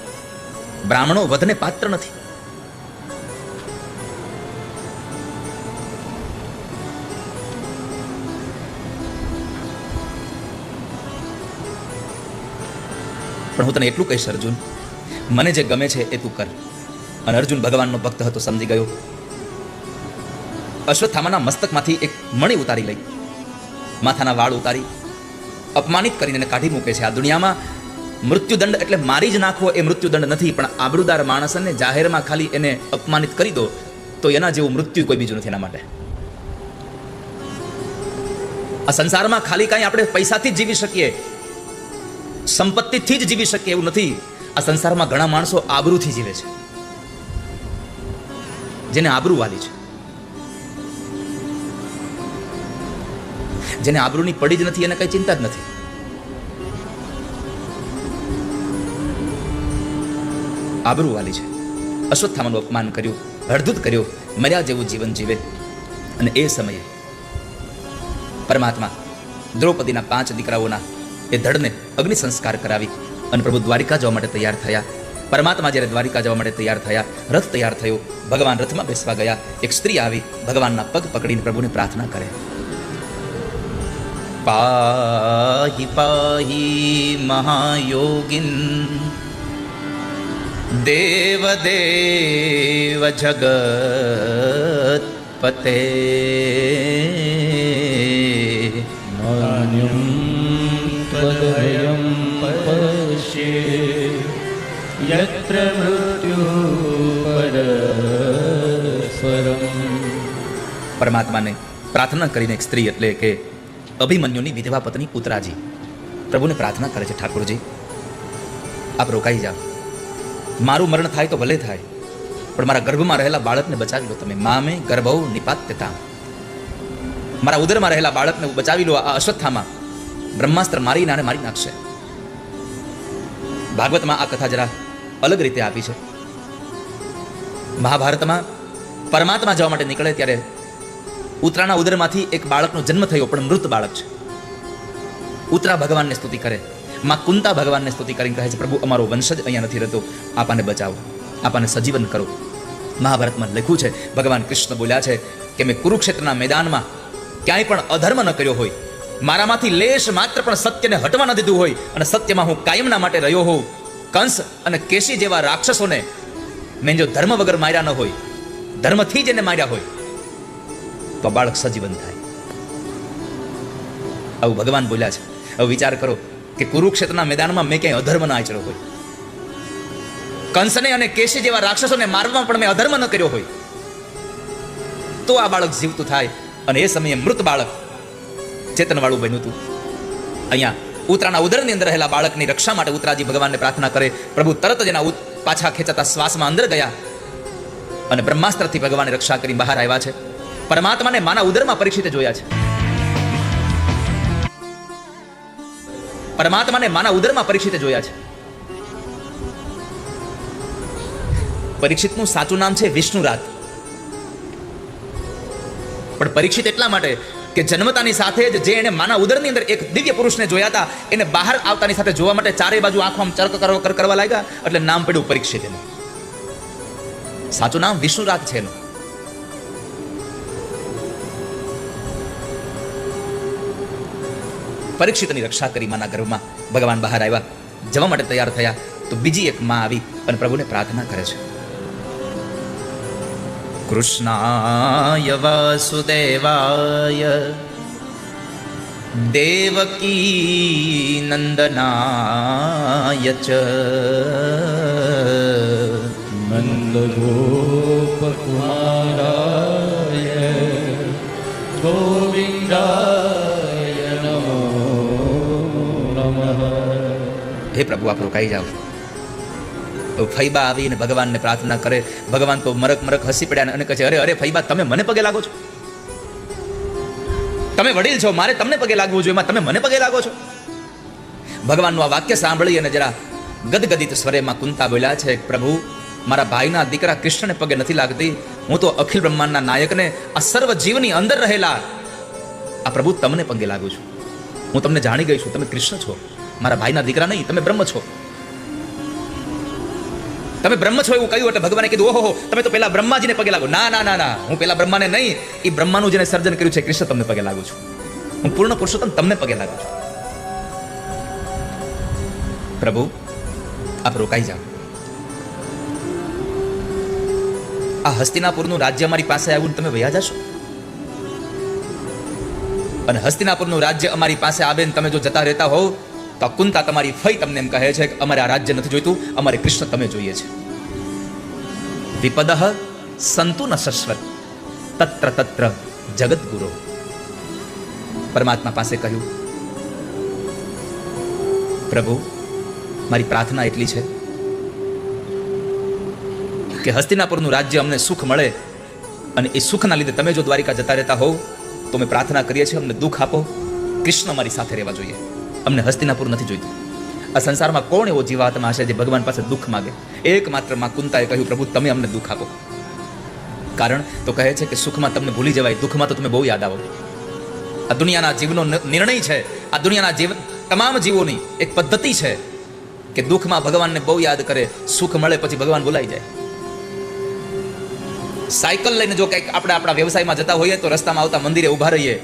બ્રાહ્મણો વધને પાત્ર નથી. પણ હું તને એટલું કહીશ અર્જુન, મને જે ગમે છે એ તું કર. અને અર્જુન ભગવાનનો ભક્ત હતો, સમજી ગયો. અશ્વત્થામાના મસ્તકમાંથી એક મણી ઉતારી લઈ, માથાના વાળ ઉતારી અપમાનિત કરીને એને કાઢી મૂકે છે. આ દુનિયામાં મૃત્યુદંડ એટલે મારી જ નાખવો એ મૃત્યુદંડ નથી, પણ આબરૂદાર માણસને જાહેરમાં ખાલી એને અપમાનિત કરી દો તો એના જેવું મૃત્યુ કોઈ બીજું નથી. એના માટે આ સંસારમાં ખાલી કાંઈ આપણે પૈસાથી જ જીવી શકીએ, સંપત્તિથી જ જીવી શકીએ એવું નથી. આ સંસારમાં ઘણા માણસો આબરૂથી જીવે છે, જેને આબરૂ વાલી છે, જેને આબરૂની પડી જ નથી, એને કઈ ચિંતા જ નથી. આબરૂ વાલી છે. અશ્વત્થામાનું અપમાન કર્યું, હળધૂત કર્યો, મર્યા જેવું જીવન જીવે. અને એ સમયે પરમાત્મા દ્રૌપદીના 5 દીકરાઓના એ ધડને અગ્નિ સંસ્કાર કરાવી અને પ્રભુ દ્વારિકા જવા માટે તૈયાર થયા. પરમાત્મા જ્યારે દ્વારિકા જવા માટે તૈયાર થયા, રથ તૈયાર થયો, ભગવાન રથમાં બેસવા ગયા. એક સ્ત્રી આવી ભગવાનના પગ પકડીને પ્રભુને પ્રાર્થના કરે, પાહી પાહી મહાયોગિન દેવ દેવ જગત પતે માન્યમ તદયમ પશ્યે યત્ર મૃત્યુ પરસ્પરમ. પરમાત્માને પ્રાર્થના કરીને એક સ્ત્રી એટલે કે અભિમન્યુની વિધવા પત્ની ઉત્તરાજી પ્રભુને પ્રાર્થના કરે છે, ઠાકોરજી આપ રોકાઈ જાઓ, મારું મરણ થાય તો ભલે થાય, પણ મારા ગર્ભમાં રહેલા બાળકને બચાવી લો તમે. મામે ગર્ભૌ નિપાત્યતા, મારા ઉદરમાં રહેલા બાળકને બચાવી લો. આ અશ્વત્થામાં બ્રહ્માસ્ત્ર મારીને આને મારી નાખશે. ભાગવતમાં આ કથા જરા અલગ રીતે આપી છે. મહાભારતમાં પરમાત્મા જવા માટે નીકળે ત્યારે ઉત્તરાના ઉદરમાંથી એક બાળકનો જન્મ થયો, પણ મૃત બાળક છે. ઉત્તરા ભગવાનને સ્તુતિ કરે, માં કુંતા ભગવાનને સ્તુતિ કરીને કહે છે, પ્રભુ અમારો વંશજ અહીંયા નથી રહેતો, આપાને બચાવો, આપાને સજીવન કરો. મહાભારતમાં લખ્યું છે, ભગવાન કૃષ્ણ બોલ્યા છે કે મેં કુરુક્ષેત્રના મેદાનમાં ક્યાંય પણ અધર્મ ન કર્યો હોય, મારામાંથી લેશ માત્ર પણ સત્યને હટવા ન દીધું હોય, અને સત્યમાં હું કાયમના માટે રહ્યો હોઉં. કંસ અને કેશી જેવા રાક્ષસોને મેં જો ધર્મ વગર માર્યા ન હોય, ધર્મથી જ એને માર્યા હોય, તો બાળક સજીવન થાય. આવું ભગવાન બોલ્યા છે. હવે વિચાર કરો કે કુરુક્ષેત્રના મેદાનમાં મેં ક્યાંય અધર્મ ન આચર્યો હોય, કંસને અને કેશી જેવા રાક્ષસોને મારવામાં પણ મેં અધર્મ ન કર્યો હોય, તો આ બાળક જીવતું થાય. અને એ સમયે મૃત બાળક ચેતનવાળું બન્યું હતું. અહીંયા ઉત્તરાના ઉદરની અંદર રહેલા બાળકની રક્ષા માટે ઉત્તરાજી ભગવાનને પ્રાર્થના કરે. પ્રભુ તરત જ એના પાછા ખેંચાતા શ્વાસમાં અંદર ગયા અને બ્રહ્માસ્ત્રથી ભગવાને રક્ષા કરી બહાર આવ્યા છે. પરમાત્માને માના ઉદરમાં પરીક્ષિતે જોયા છે. પરમાત્માને માના ઉદરમાં પરીક્ષિતે જોયા છે. પરીક્ષિતનું સાચું નામ છે વિષ્ણુરાત, પણ પરીક્ષિત એટલા માટે કે જન્મતાની સાથે જ જે એને માના ઉદરની અંદર એક દિવ્ય પુરુષને જોયા હતા, એને બહાર આવતાની સાથે જોવા માટે ચારે બાજુ આંખો આમ ચરક કરવા લાગ્યા, એટલે નામ પડ્યું પરીક્ષિત. એનું સાચું નામ વિષ્ણુરાત છે. એનું પરીક્ષિતની રક્ષા કરી માના ગર્ભમાં ભગવાન બહાર આવ્યા, જવા માટે તૈયાર થયા, તો બીજી એક માં આવી અને પ્રભુને પ્રાર્થના કરે છે. કૃષ્ણાય વાસુદેવાય દેવકી નંદનાય ચ નંદગોપકુમારાય ગોવિંદાય નમો નમઃ. હે પ્રભુ આપ રોકાઈ જાઓ. તો ફૈબા આવીને ભગવાનને પ્રાર્થના કરે. ભગવાન તો મરક હસી પડ્યા અને કહે છે, અરે અરે ફૈબા, તમે મને પગે લાગો છો? તમે વડીલ છો, મારે તમને પગે લાગવું જોઈએ, તમે મને પગે લાગો છો? ભગવાનનું આ વાક્ય સાંભળી અને જરા ગદગદિત સ્વરેમાં કુંતા બોલ્યા છે, પ્રભુ મારા ભાઈના દીકરા કૃષ્ણને પગે નથી લાગતી, હું તો અખિલ બ્રહ્માંડના નાયકને, આ સર્વ જીવની અંદર રહેલા આ પ્રભુ તમને પગે લાગુ છું. હું તમને જાણી ગઈ છું, તમે કૃષ્ણ છો, મારા ભાઈના દીકરા નહીં, તમે બ્રહ્મ છો. તમે બ્રહ્મ છો એવું કહ્યું એટલે ભગવાને કીધું, ઓહો તમે તો પેલા બ્રહ્માજીને પગે લાગો. ના ના ના ના, હું પેલા બ્રહ્માને નહીં, એ બ્રહ્માનું જેને સર્જન કર્યું છે કૃષ્ણ તમને પગે લાગુ છું. હું પૂર્ણ પુરુષોત્તમ તમને પગે લાગુ છું. પ્રભુ આપ રોકાઈ જાઓ. આ હસ્તિનાપુરનું રાજ્ય અમારી પાસે આવ્યું, તમે વયા જશો? અને હસ્તિનાપુરનું રાજ્ય અમારી પાસે આવે ને તમે જો જતા રહેતા હોવ તો કુંતા તમારી ફઈ તમને એમ કહે છે કે અમારે આ રાજ્ય નથી જોઈતું, અમારે કૃષ્ણ તમે જોઈએ છે. વિપદઃ સંતુ ન શશ્વત તત્ર તત્ર જગદગુરો. પરમાત્મા પાસે કહ્યું, પ્રભુ મારી પ્રાર્થના એટલી છે કે હસ્તિનાપુરનું રાજ્ય અમને સુખ મળે, અને એ સુખના લીધે તમે જો દ્વારિકા જતા રહેતા હોવ તો અમે પ્રાર્થના કરીએ છીએ, અમને દુઃખ આપો, કૃષ્ણ મારી સાથે રહેવા જોઈએ, અમને હસ્તિનાપુર નથી જોઈતું. આ સંસારમાં કોણ એવો જીવાત્મા હશે જે ભગવાન પાસે દુઃખ માગે? એકમાત્ર માં કુંતાએ કહ્યું, પ્રભુ તમે અમને દુઃખ આપો. કારણ તો કહે છે કે સુખમાં તમને ભૂલી જવાય, દુઃખમાં તો તમે બહુ યાદ આવો. આ દુનિયાના જીવનો નિર્ણય છે, આ દુનિયાના જીવ તમામ જીવોની એક પદ્ધતિ છે કે દુઃખમાં ભગવાનને બહુ યાદ કરે, સુખ મળે પછી ભગવાન ભૂલાઈ જાય. સાયકલ લઈને જો કંઈક આપણે આપણા વ્યવસાયમાં જતા હોઈએ તો રસ્તામાં આવતા મંદિરે ઊભા રહીએ,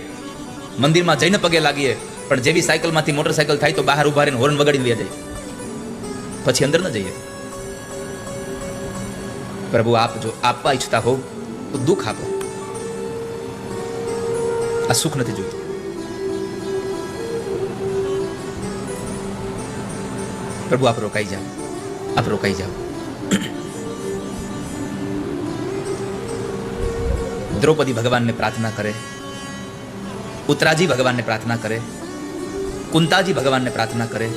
મંદિરમાં જઈને પગે લાગીએ, પણ જેવી સાયકલમાંથી મોટરસાયકલ થાય તો બહાર ઊભા રહીને હોર્ન વગાડીને વયા જાય, પછી અંદર ન જઈએ. પ્રભુ આપ જો આપવા ઈચ્છતા હોવ તો દુઃખ આપો, આ સુખ નથી જોઈતું. પ્રભુ આપ રોકાઈ જાઓ, આપ રોકાઈ જાઓ. દ્રૌપદી ભગવાનને પ્રાર્થના કરે, ઉત્તરાજી ભગવાનને પ્રાર્થના કરે, કુંતાજી ભગવાનને પ્રાર્થના કરે.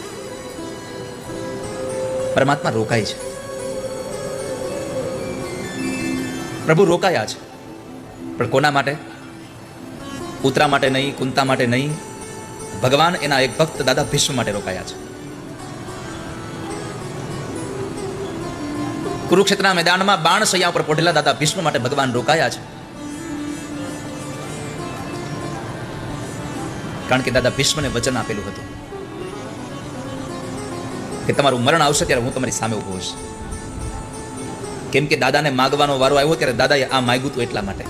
પરમાત્મા રોકાય છે. પ્રભુ રોકાયા છે, પણ કોના માટે? ઉત્તરા માટે નહીં, કુંતા માટે નહીં. ભગવાન એના એક ભક્ત દાદા ભીષ્મ માટે રોકાયા છે. કુરુક્ષેત્રના મેદાનમાં બાણ શૈયા ઉપર પોઢેલા દાદા ભીષ્મ માટે ભગવાન રોકાયા છે. કારણ કે દાદા ભીષ્મને વચન આપેલું હતું કે તમારું મરણ આવશે ત્યારે હું તમારી સામે ઊભો હોઈશ. કેમ કે દાદાને માગવાનો વારો આવ્યો ત્યારે દાદાએ આ માગ્યું હતું એટલા માટે.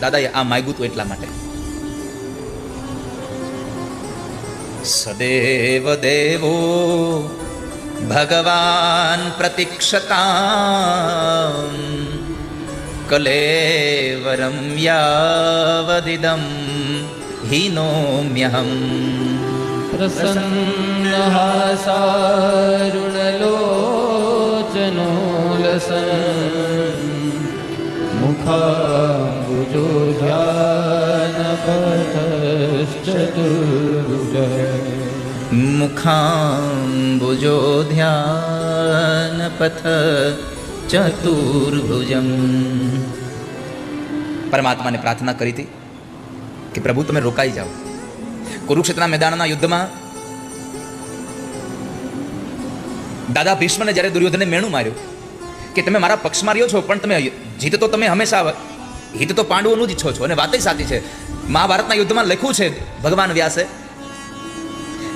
દાદાએ આ માગ્યું હતું એટલા માટે. સદેવ દેવો ભગવાન પ્રતીક્ષતા કલેવરમ યાવદિદમ હીનોમ્યહમ. પ્રસન્નહાસારુણલોચનો લસન મુખાંબુજો ધ્યાનપથશ્ચતુર્ભુજ. મુખાંબુજો ધ્યાનપથ ચતુર્ભુજમ. પરમાત્માને પ્રાર્થના કરી હતી કે પ્રભુ તમે રોકાઈ જાઓ. કુરુક્ષેત્રના મેદાનના યુદ્ધમાં દાદા ભીષ્મને જ્યારે દુર્યોધને મેણું માર્યું કે તમે મારા પક્ષમાં રહ્યો છો, પણ તમે જીત તો તમે હંમેશા હિત તો પાંડવોનું જ ઈચ્છો છો. અને વાત સાચી છે. મહાભારતના યુદ્ધમાં લખ્યું છે ભગવાન વ્યાસે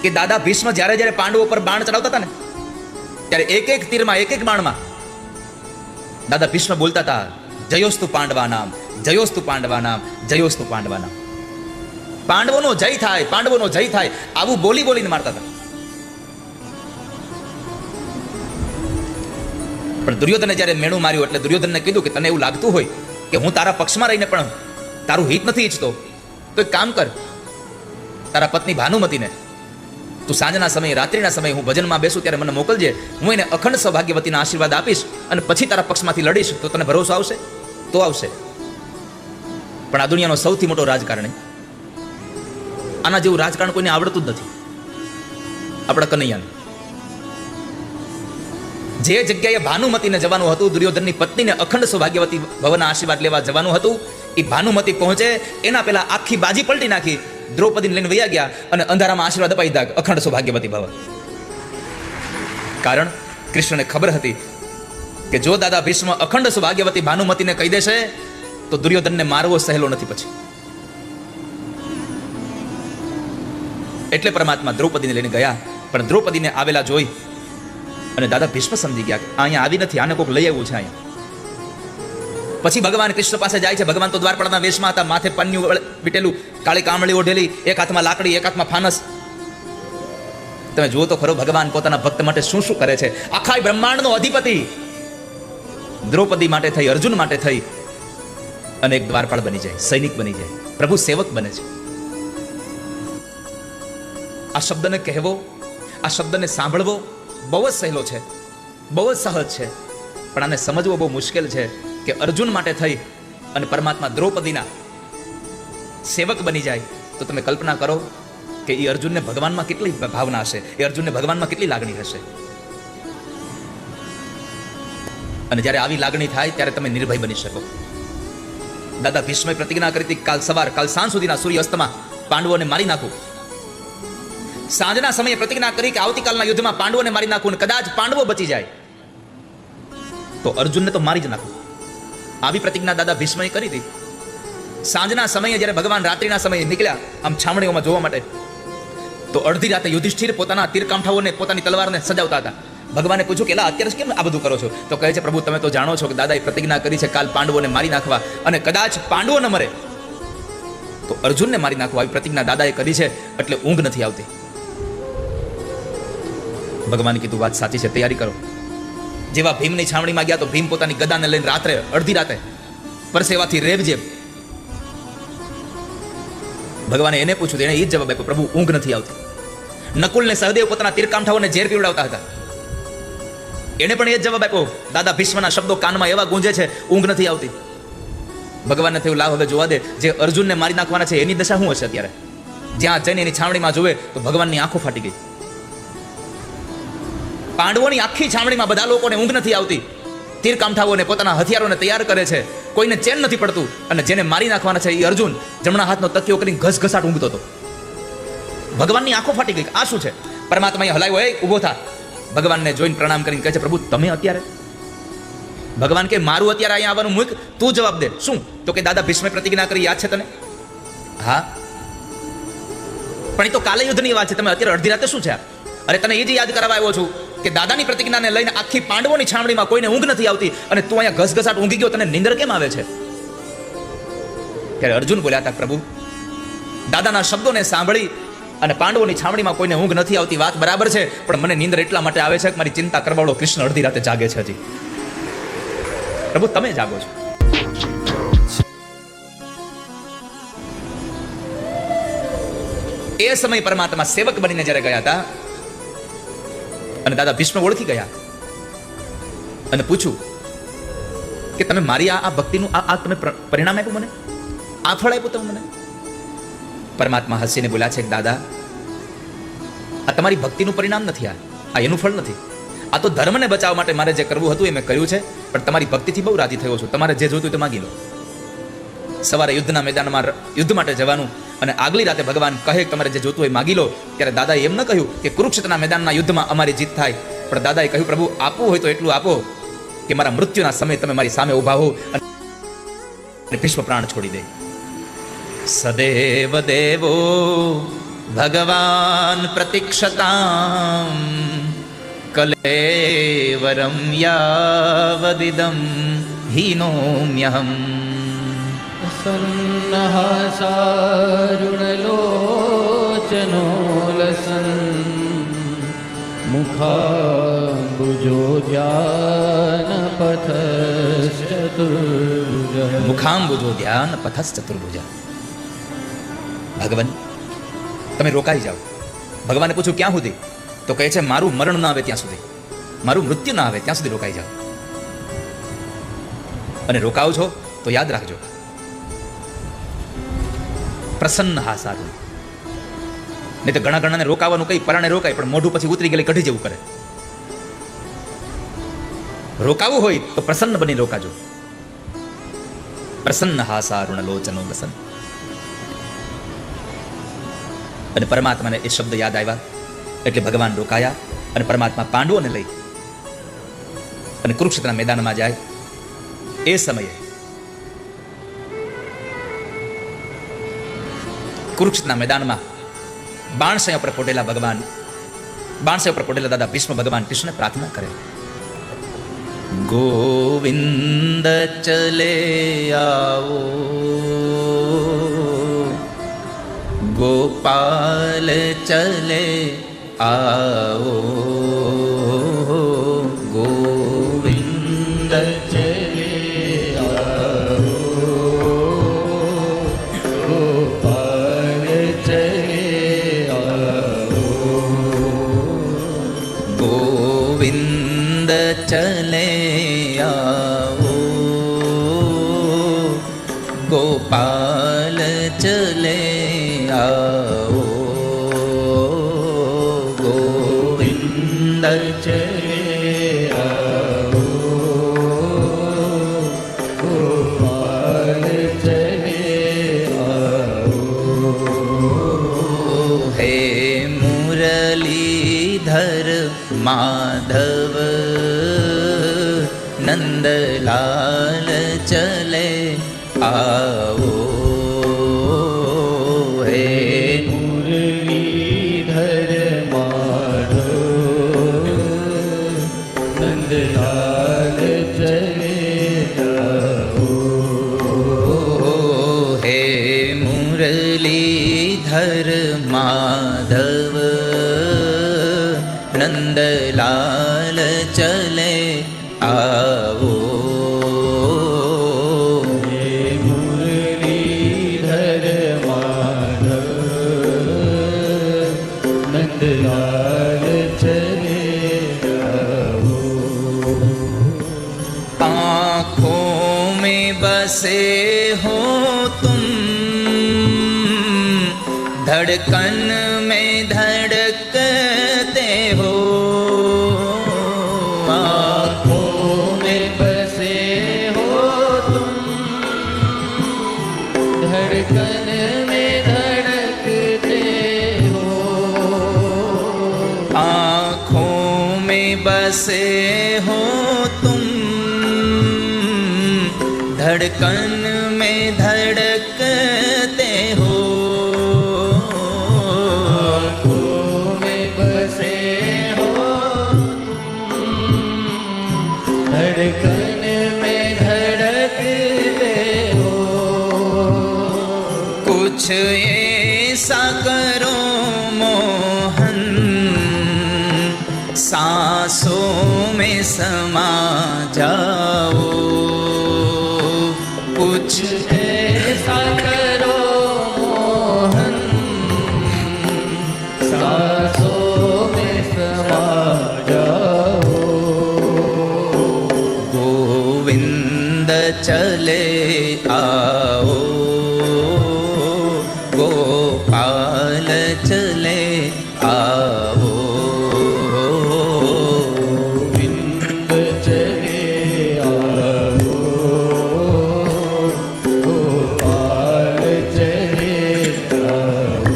કે દાદા ભીષ્મ જ્યારે જ્યારે પાંડવો પર બાણ ચડાવતા હતા ને, ત્યારે એક એક તીરમાં, એક એક બાણમાં દાદા ભીષ્મ બોલતા હતા જયોસ્તુ પાંડવાનામ, જયોસ્તુ પાંડવાનામ, જયોસ્તુ પાંડવાનામ. પાંડવોનો જય થાય, પાંડવોનો જય થાય, આવું બોલી બોલીને મારતા હતા. પણ દુર્યોધને જ્યારે મેણું માર્યું એટલે દુર્યોધનને કીધું કે તને એવું લાગતું હોય કે હું તારા પક્ષમાં રહીને પણ તારું હિત નથી ઈચ્છતો, તો એક કામ કર, તારા પત્ની ભાનુમતીને તું સાંજના સમયે, રાત્રિના સમયે હું ભજનમાં બેસું ત્યારે મને મોકલજે. હું એને અખંડ સૌભાગ્યવતીના આશીર્વાદ આપીશ અને પછી તારા પક્ષમાંથી લડીશ. તો તને ભરોસો આવશે? તો આવશે. પણ આ દુનિયાનો સૌથી મોટો રાજકારણી, આના જેવું રાજકારણ કોઈને આવડતું જ નથી. આપણા કનૈયાને જે જગ્યાએ ભાનુમતીને જવાનું હતું, દુર્યોધનની પત્નીને અખંડ સૌભાગ્યવતી ભવના આશીર્વાદ લેવા જવાનું હતું, એ ભાનુમતી પહોંચે એના પહેલા આખી બાજી પલટી નાખી, દ્રૌપદીને લઈને વયા ગયા અને અંધારામાં આશીર્વાદ અપાઈ દીધા અખંડ સૌભાગ્યવતી ભવ. કારણ કૃષ્ણને ખબર હતી કે જો દાદા ભીષ્મ અખંડ સૌભાગ્યવતી ભાનુમતીને કહી દેશે તો દુર્યોધનને મારવો સહેલો નથી પછી. એટલે પરમાત્મા દ્રૌપદીને લઈને ગયા. પણ દ્રૌપદીને આવેલા જોઈ અને દાદા ભીષ્મ સમજી ગયા કે અહીંયા આવી નથી, આને કોઈક લઈ આવ્યું છે અહીંયા. પછી ભગવાન કૃષ્ણ પાસે જાય છે. ભગવાન તો દ્વારપાળના વેશમાં હતા, માથે પન્યું વીટેલું, કાળી કામળી ઓઢેલી, એક હાથમાં લાકડી, એક હાથમાં ફાનસ. તમે જુઓ તો ખરો ભગવાન પોતાના ભક્ત માટે શું શું કરે છે. આખા બ્રહ્માંડનો અધિપતિ દ્રૌપદી માટે થઈ, અર્જુન માટે થઈ અને એક દ્વારપાળ બની જાય, સૈનિક બની જાય, પ્રભુ સેવક બને છે. આ શબ્દને કહેવો, આ શબ્દને સાંભળવો બહુ જ સહેલો છે, બહુ જ સહજ છે, પણ આને સમજવો બહુ મુશ્કેલ છે કે અર્જુન માટે થઈ અને પરમાત્મા દ્રૌપદીના સેવક બની જાય. તો તમે કલ્પના કરો કે એ અર્જુનને ભગવાનમાં કેટલી ભાવના હશે, એ અર્જુનને ભગવાનમાં કેટલી લાગણી હશે. અને જ્યારે આવી લાગણી થાય ત્યારે તમે નિર્ભય બની શકો. દાદા ભીષ્મે પ્રતિજ્ઞા કરી હતી કાલ સાંજ સુધીના સૂર્યાસ્તમાં પાંડવોને મારી નાખું. સાંજના સમયે પ્રતિજ્ઞા કરી કે આવતીકાલના યુદ્ધમાં પાંડવોને મારી નાખું અને કદાચ પાંડવો બચી જાય તો અર્જુનને તો મારી જ નાખું. આવી પ્રતિજ્ઞા દાદા ભીષ્મએ કરી હતી. સાંજના સમયે જ્યારે ભગવાન રાત્રિના સમયે નીકળ્યા આમ છામણીઓમાં જોવા માટે, તો અડધી રાતે યુધિષ્ઠિર પોતાના તીરકાંઠાઓને, પોતાની તલવારને સજાવતા હતા. ભગવાને પૂછ્યું કે એલા અત્યારે કેમ આ બધું કરો છો? તો કહે છે પ્રભુ તમે તો જાણો છો કે દાદાએ પ્રતિજ્ઞા કરી છે કાલ પાંડવોને મારી નાખવા, અને કદાચ પાંડવો ન મરે તો અર્જુનને મારી નાખવા. આવી પ્રતિજ્ઞા દાદાએ કરી છે એટલે ઊંઘ નથી આવતી. ભગવાને કીધું વાત સાચી છે, તૈયારી કરો. જેવા ભીમની છાવણીમાં ગયા તો ભીમ પોતાની ગદાને લઈને રાત્રે, અડધી રાતે પરસેવાથી રેબજેબ. ભગવાને એને પૂછ્યું, એને એ જ જવાબ આપ્યો, પ્રભુ ઊંઘ નથી આવતી. નકુલ ને સહદેવ પોતાના તીરકાંઠાઓને ઝેર પીવડાવતા હતા. એને પણ એ જ જવાબ આપ્યો. દાદા ભીષ્મના શબ્દો કાનમાં એવા ગુંજે છે, ઊંઘ નથી આવતી. ભગવાનને થયું લાવ હવે જોવા દે, જે અર્જુનને મારી નાખવાના છે એની દશા શું હશે અત્યારે. જ્યાં જઈને એની છાવણીમાં જોવે તો ભગવાનની આંખો ફાટી ગઈ. પાંડવોની આખી છાવણીમાં બધા લોકોને ઊંઘ નથી આવતી. તીરકામઠાઓને પોતાના હથિયારોને તૈયાર કરે છે, કોઈને ચેન નથી પડતું. અને જેને મારી નાખવાના છે એ અર્જુન જમણા હાથનો તકિયો કરીને ઘસઘસાટ ઊંઘતો હતો. ભગવાનની આંખો ફાટી ગઈ. આ શું છે? પરમાત્માએ હલાવ્યો, એ ઊભો થા. ભગવાનને જોઈને પ્રણામ કરીને કહે છે, પ્રભુ તમે અત્યારે? ભગવાન કે મારું અત્યારે અહીંયા આવવાનું મૂક, તું જવાબ દે. શું? તો કે દાદા ભીષ્મે પ્રતિજ્ઞા કરી, યાદ છે તને? હા, પણ એ તો કાલે યુદ્ધની વાત છે, તમે અત્યારે અડધી રાતે શું છે? અરે તને એ જ યાદ કરાવવા આવ્યો છું કે દાદાની પ્રતિજ્ઞાને લઈને આખી પાંડવોની છાવણીમાં કોઈને ઊંઘ નથી આવતી અને તું અહીંયા ઘસઘસાટ ઊંઘી ગયો, તને નિંદર કેમ આવે છે? ત્યારે અર્જુન બોલ્યા હતા, પ્રભુ દાદાના શબ્દોને સાંભળી અને પાંડવોની છાવણીમાં કોઈને ઊંઘ નથી આવતી, વાત બરાબર છે, પણ મને નિંદર એટલા માટે આવે છે કે મારી ચિંતા કરવાળો કૃષ્ણ અડધી રાતે જાગે છે હજી. પ્રભુ તમે જાગો છો. એ સમય પરમાત્મા સેવક બનીને જ્યારે ગયા હતા અને દાદા ભીષ્મ ઓળખી ગયા અને પૂછ્યું કે તમે મારી આ ભક્તિનું આ તમે પરિણામ આપ્યું મને, આ ફળ આપ્યું તમે મને? પરમાત્મા હસીને બોલ્યા છે કે દાદા આ તમારી ભક્તિનું પરિણામ નથી, આ એનું ફળ નથી. આ તો ધર્મને બચાવવા માટે મારે જે કરવું હતું એ મેં કર્યું છે, પણ તમારી ભક્તિથી બહુ રાજી થયો છું. તમારે જે જોઈતું તે માગી લો. સવારે યુદ્ધના મેદાનમાં યુદ્ધ માટે જવાનું અને આગલી રાતે ભગવાન કહે કે તમારે જે જોતું હોય માગી લો. ત્યારે દાદાએ એમ ન કહ્યું કે કુરુક્ષેત્રના મેદાનના યુદ્ધમાં અમારી જીત થાય, પણ દાદાએ કહ્યું પ્રભુ આપવું હોય તો એટલું આપો કે મારા મૃત્યુના સમયે તમે મારી સામે ઊભા હો અને ભીષ્મ પ્રાણ છોડી દે. સદેવ દેવો ભગવાન પ્રતીક્ષતામ કલેવરમ યાવદિદમ હીનોમ્યહમ. સન્નહાસારુણલોચનો લસન મુખાંબુજો ધ્યાન પથશ્ચતુર્ભુજ. ભગવાન તમે રોકાઈ જાઓ. ભગવાને પૂછ્યું ક્યાં સુધી? તો કહે છે મારું મરણ ના આવે ત્યાં સુધી, મારું મૃત્યુ ના આવે ત્યાં સુધી રોકાઈ જાઓ. અને રોકાવ છો તો યાદ રાખજો પ્રસન્ન હા સારું. નહીં તો ઘણા ઘણાને રોકાવાનું કઈ પરાણે રોકાય પણ મોઢું પછી ઉતરી ગયેલી કઢી જેવું કરે. રોકાવું હોય તો પ્રસન્ન બની રોકાજો. પ્રસન્ન હા સારુણ લોચનો લસન. અને પરમાત્માને એ શબ્દ યાદ આવ્યા એટલે ભગવાન રોકાયા અને પરમાત્મા પાંડવોને લઈ અને કુરુક્ષેત્રના મેદાનમાં જાય. એ સમયે કુરુક્ષેત્રના મેદાનમાં બાણસૈયા પર પોટેલા ભગવાન, બાણસૈયા પર પોટેલા દાદા ભીષ્મ ભગવાન કૃષ્ણને પ્રાર્થના કરે, ગોવિંદ ચલે આવો, ગોપાલ ચલે આવો, ગોવિંદ ચલે આવો, ગોપાલ ચલે આવો, ગોવિંદ ચલે આવો, ગોપાલ ચલે આવો, ગોવિંદ ચલે આવો, ગોપાલ ચલે આવો. હે મુરલીધર માધવ નંદલાલ ચલે આવો, હે મુરલીધર માધવ નંદલાલ ચલે આવો, હે મુરલીધર માધવ નંદલાલ ચલે આવો, હે મુરલીધર માધવ નંદલાલ ચલે આવો. में बसे हो तुम, धड़कन में धड़कते हो। आँखों में बसे हो तुम, धड़कन में धड़कते हो। आँखों में बसे हो तुम, धड़कन में धड़कते हो। आँखों में बसे हो तुम, धड़कन में धड़कते हो। कुछ ऐसा करो मोहन, सांसों में समा जाओ। कुछ ऐसा करो मोहन, सांसों में समा जाओ। गोविंद चले आओ, गोपाल चले आओ। गोविंद चले आओ, गोपाल चले आओ।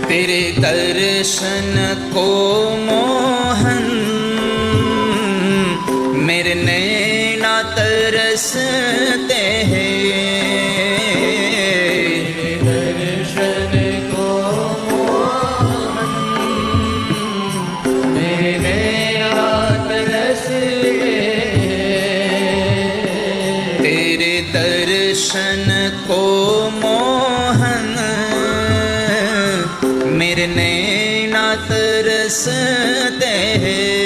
तेरे दर्शन को मोहन, मेरे नैना तरसते हैं। दर्शन को मोहन, मेरे नैना तरसते हैं। तेरे दर्शन को मोहन, मेरे नैना तरसते हैं।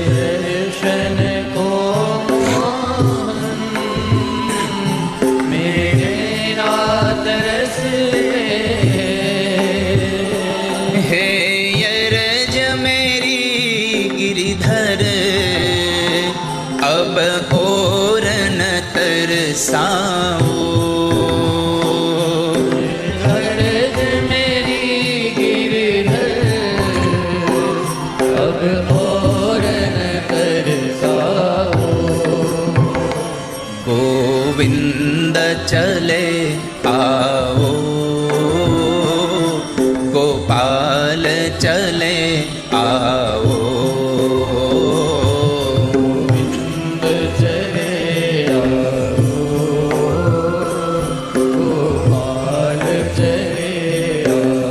दर्शन को मोहन, मेरे नैना तरसते हैं। हे यरज मेरी गिरिधर, अब और न तरसाओ। अर्ज मेरी गिरधर, अब और न तरसाओ। गोविंद चले आओ, गोपाल चले आओ। गोविंद चले आओ, गोपाल चले आओ।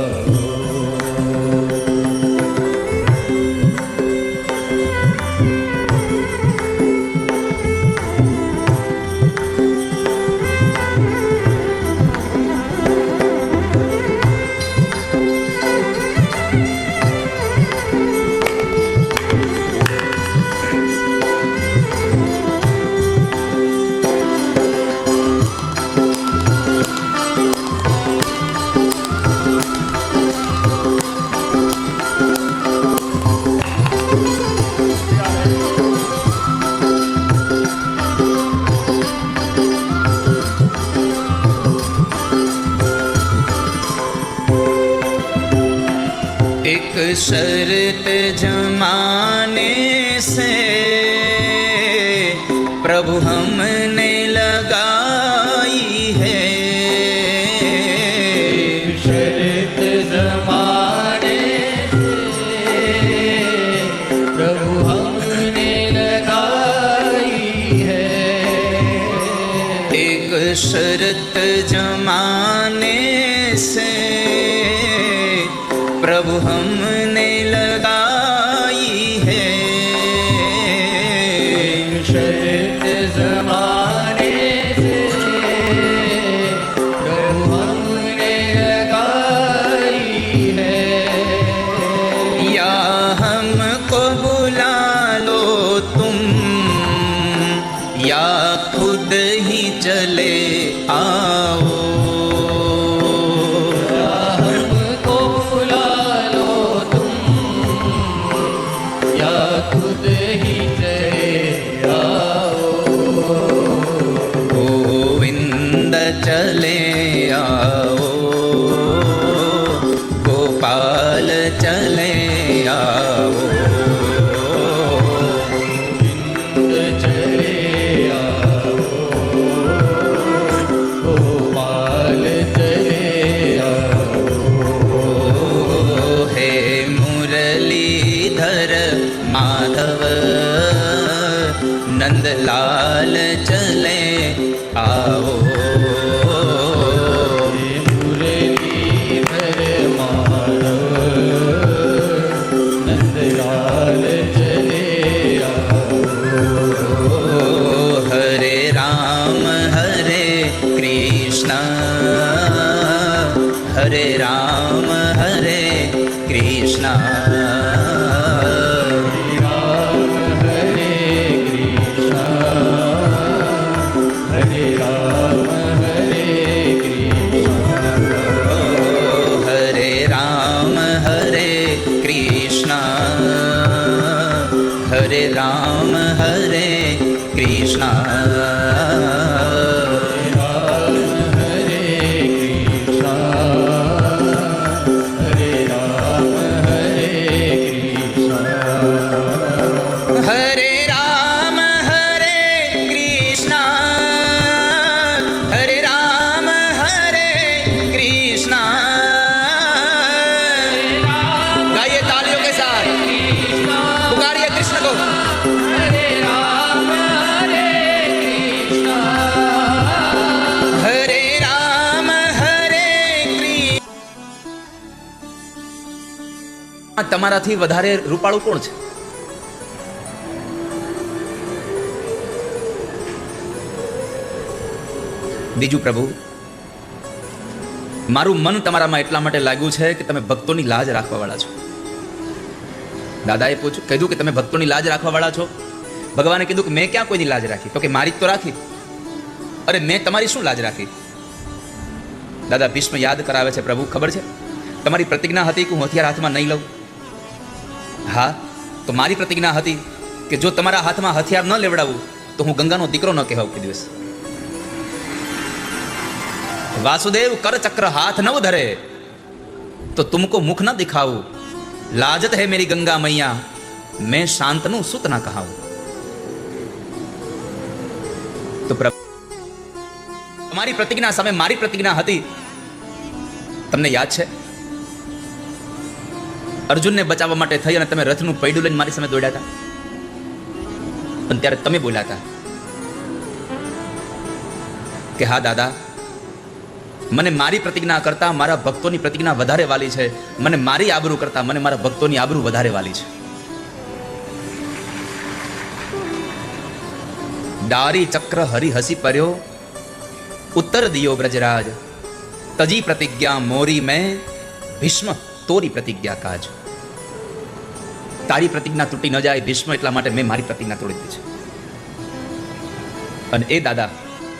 एक शर्त जमाने से प्रभु हमने लगाई है। शर्त जमाने प्रभु हमने लगाई है शर्त ज़माने से प्रभु हमने लगाई है या हमको बुला लो तुम या खुद ही चले आओ हमको बुला लो तुम या खुद ही चले आओ गोविंद चले आओ गोपाल चले आओ चले आओ गोपाल चले आओ हे मुरलीधर माधव नंदलाल चले आओ मुरलीधर माधव नंदलाल चले आओ हरे राम हरे कृष्ण हरे राम हरे कृष्ण राम हरे कृष्णा हरे राम हरे कृष्णा हरे राम हरे कृष्ण हरे राम हरे कृष्ण राम हरे कृष्णा हरे राम हरे कृष्णा हरे राम हरे कृष्ण हरे राम हरे कृष्ण गाइए तालियों के साथ पुकारिए कृष्ण को हरे राम हरे कृष्णा हरे राम हरे कृष्ण તમારાથી વધારે રૂપાળું કોણ છે? બીજું પ્રભુ મારું મન તમારામાં એટલા માટે લાગ્યું છે કે તમે ભક્તોની લાજ રાખવા વાળા છો. દાદાએ કીધું કે તમે ભક્તોની લાજ રાખવા વાળા છો. ભગવાને કીધું કે મેં ક્યાં કોઈની લાજ રાખી? તો કે મારી જ તો રાખી. અરે મેં તમારી શું લાજ રાખી? દાદા ભીષ્મ યાદ કરાવે છે, પ્રભુ ખબર છે તમારી પ્રતિજ્ઞા હતી કે હું હથિયાર હાથમાં નહીં લઉં. હા, તો મારી પ્રતિજ્ઞા હતી કે જો તમારા હાથમાં હથિયાર ન લેવડાવું તો હું ગંગાનો દીકરો ન કહેવાઉં કે દિવસ. वासुदेव कर चक्र हाथ न धरे तो तुमको मुख न दिखाऊं लाजत है मेरी गंगा मैया मैं शांतनु सुत न कहाऊं. तो તમારી પ્રતિજ્ઞા સામે મારી પ્રતિજ્ઞા હતી. તમને યાદ છે અર્જુનને બચાવવા માટે થઈ અને તમે રથનું પૈડું લઈને મારી સામે દોડ્યા હતા અને ત્યારે તમે બોલ્યા હતા કે હા દાદા, મને મારી પ્રતિજ્ઞા કરતા મારા ભક્તોની પ્રતિજ્ઞા વધારે વાલી છે. મને મારી આબરૂ કરતા મને મારા ભક્તોની આબરૂ વધારે વાલી છે. ડારી ચક્ર હરી હસી पर्यो ઉત્તર દિયો બ્રજરાજ તજી પ્રતિજ્ઞા મોરી મેં ભીષ્મ તોરી પ્રતિજ્ઞા કાજ. તારી પ્રતિજ્ઞા તૂટી ન જાય ભીષ્મ, એટલા માટે મેં મારી પ્રતિજ્ઞા તોડી દીધી છે. અને એ દાદા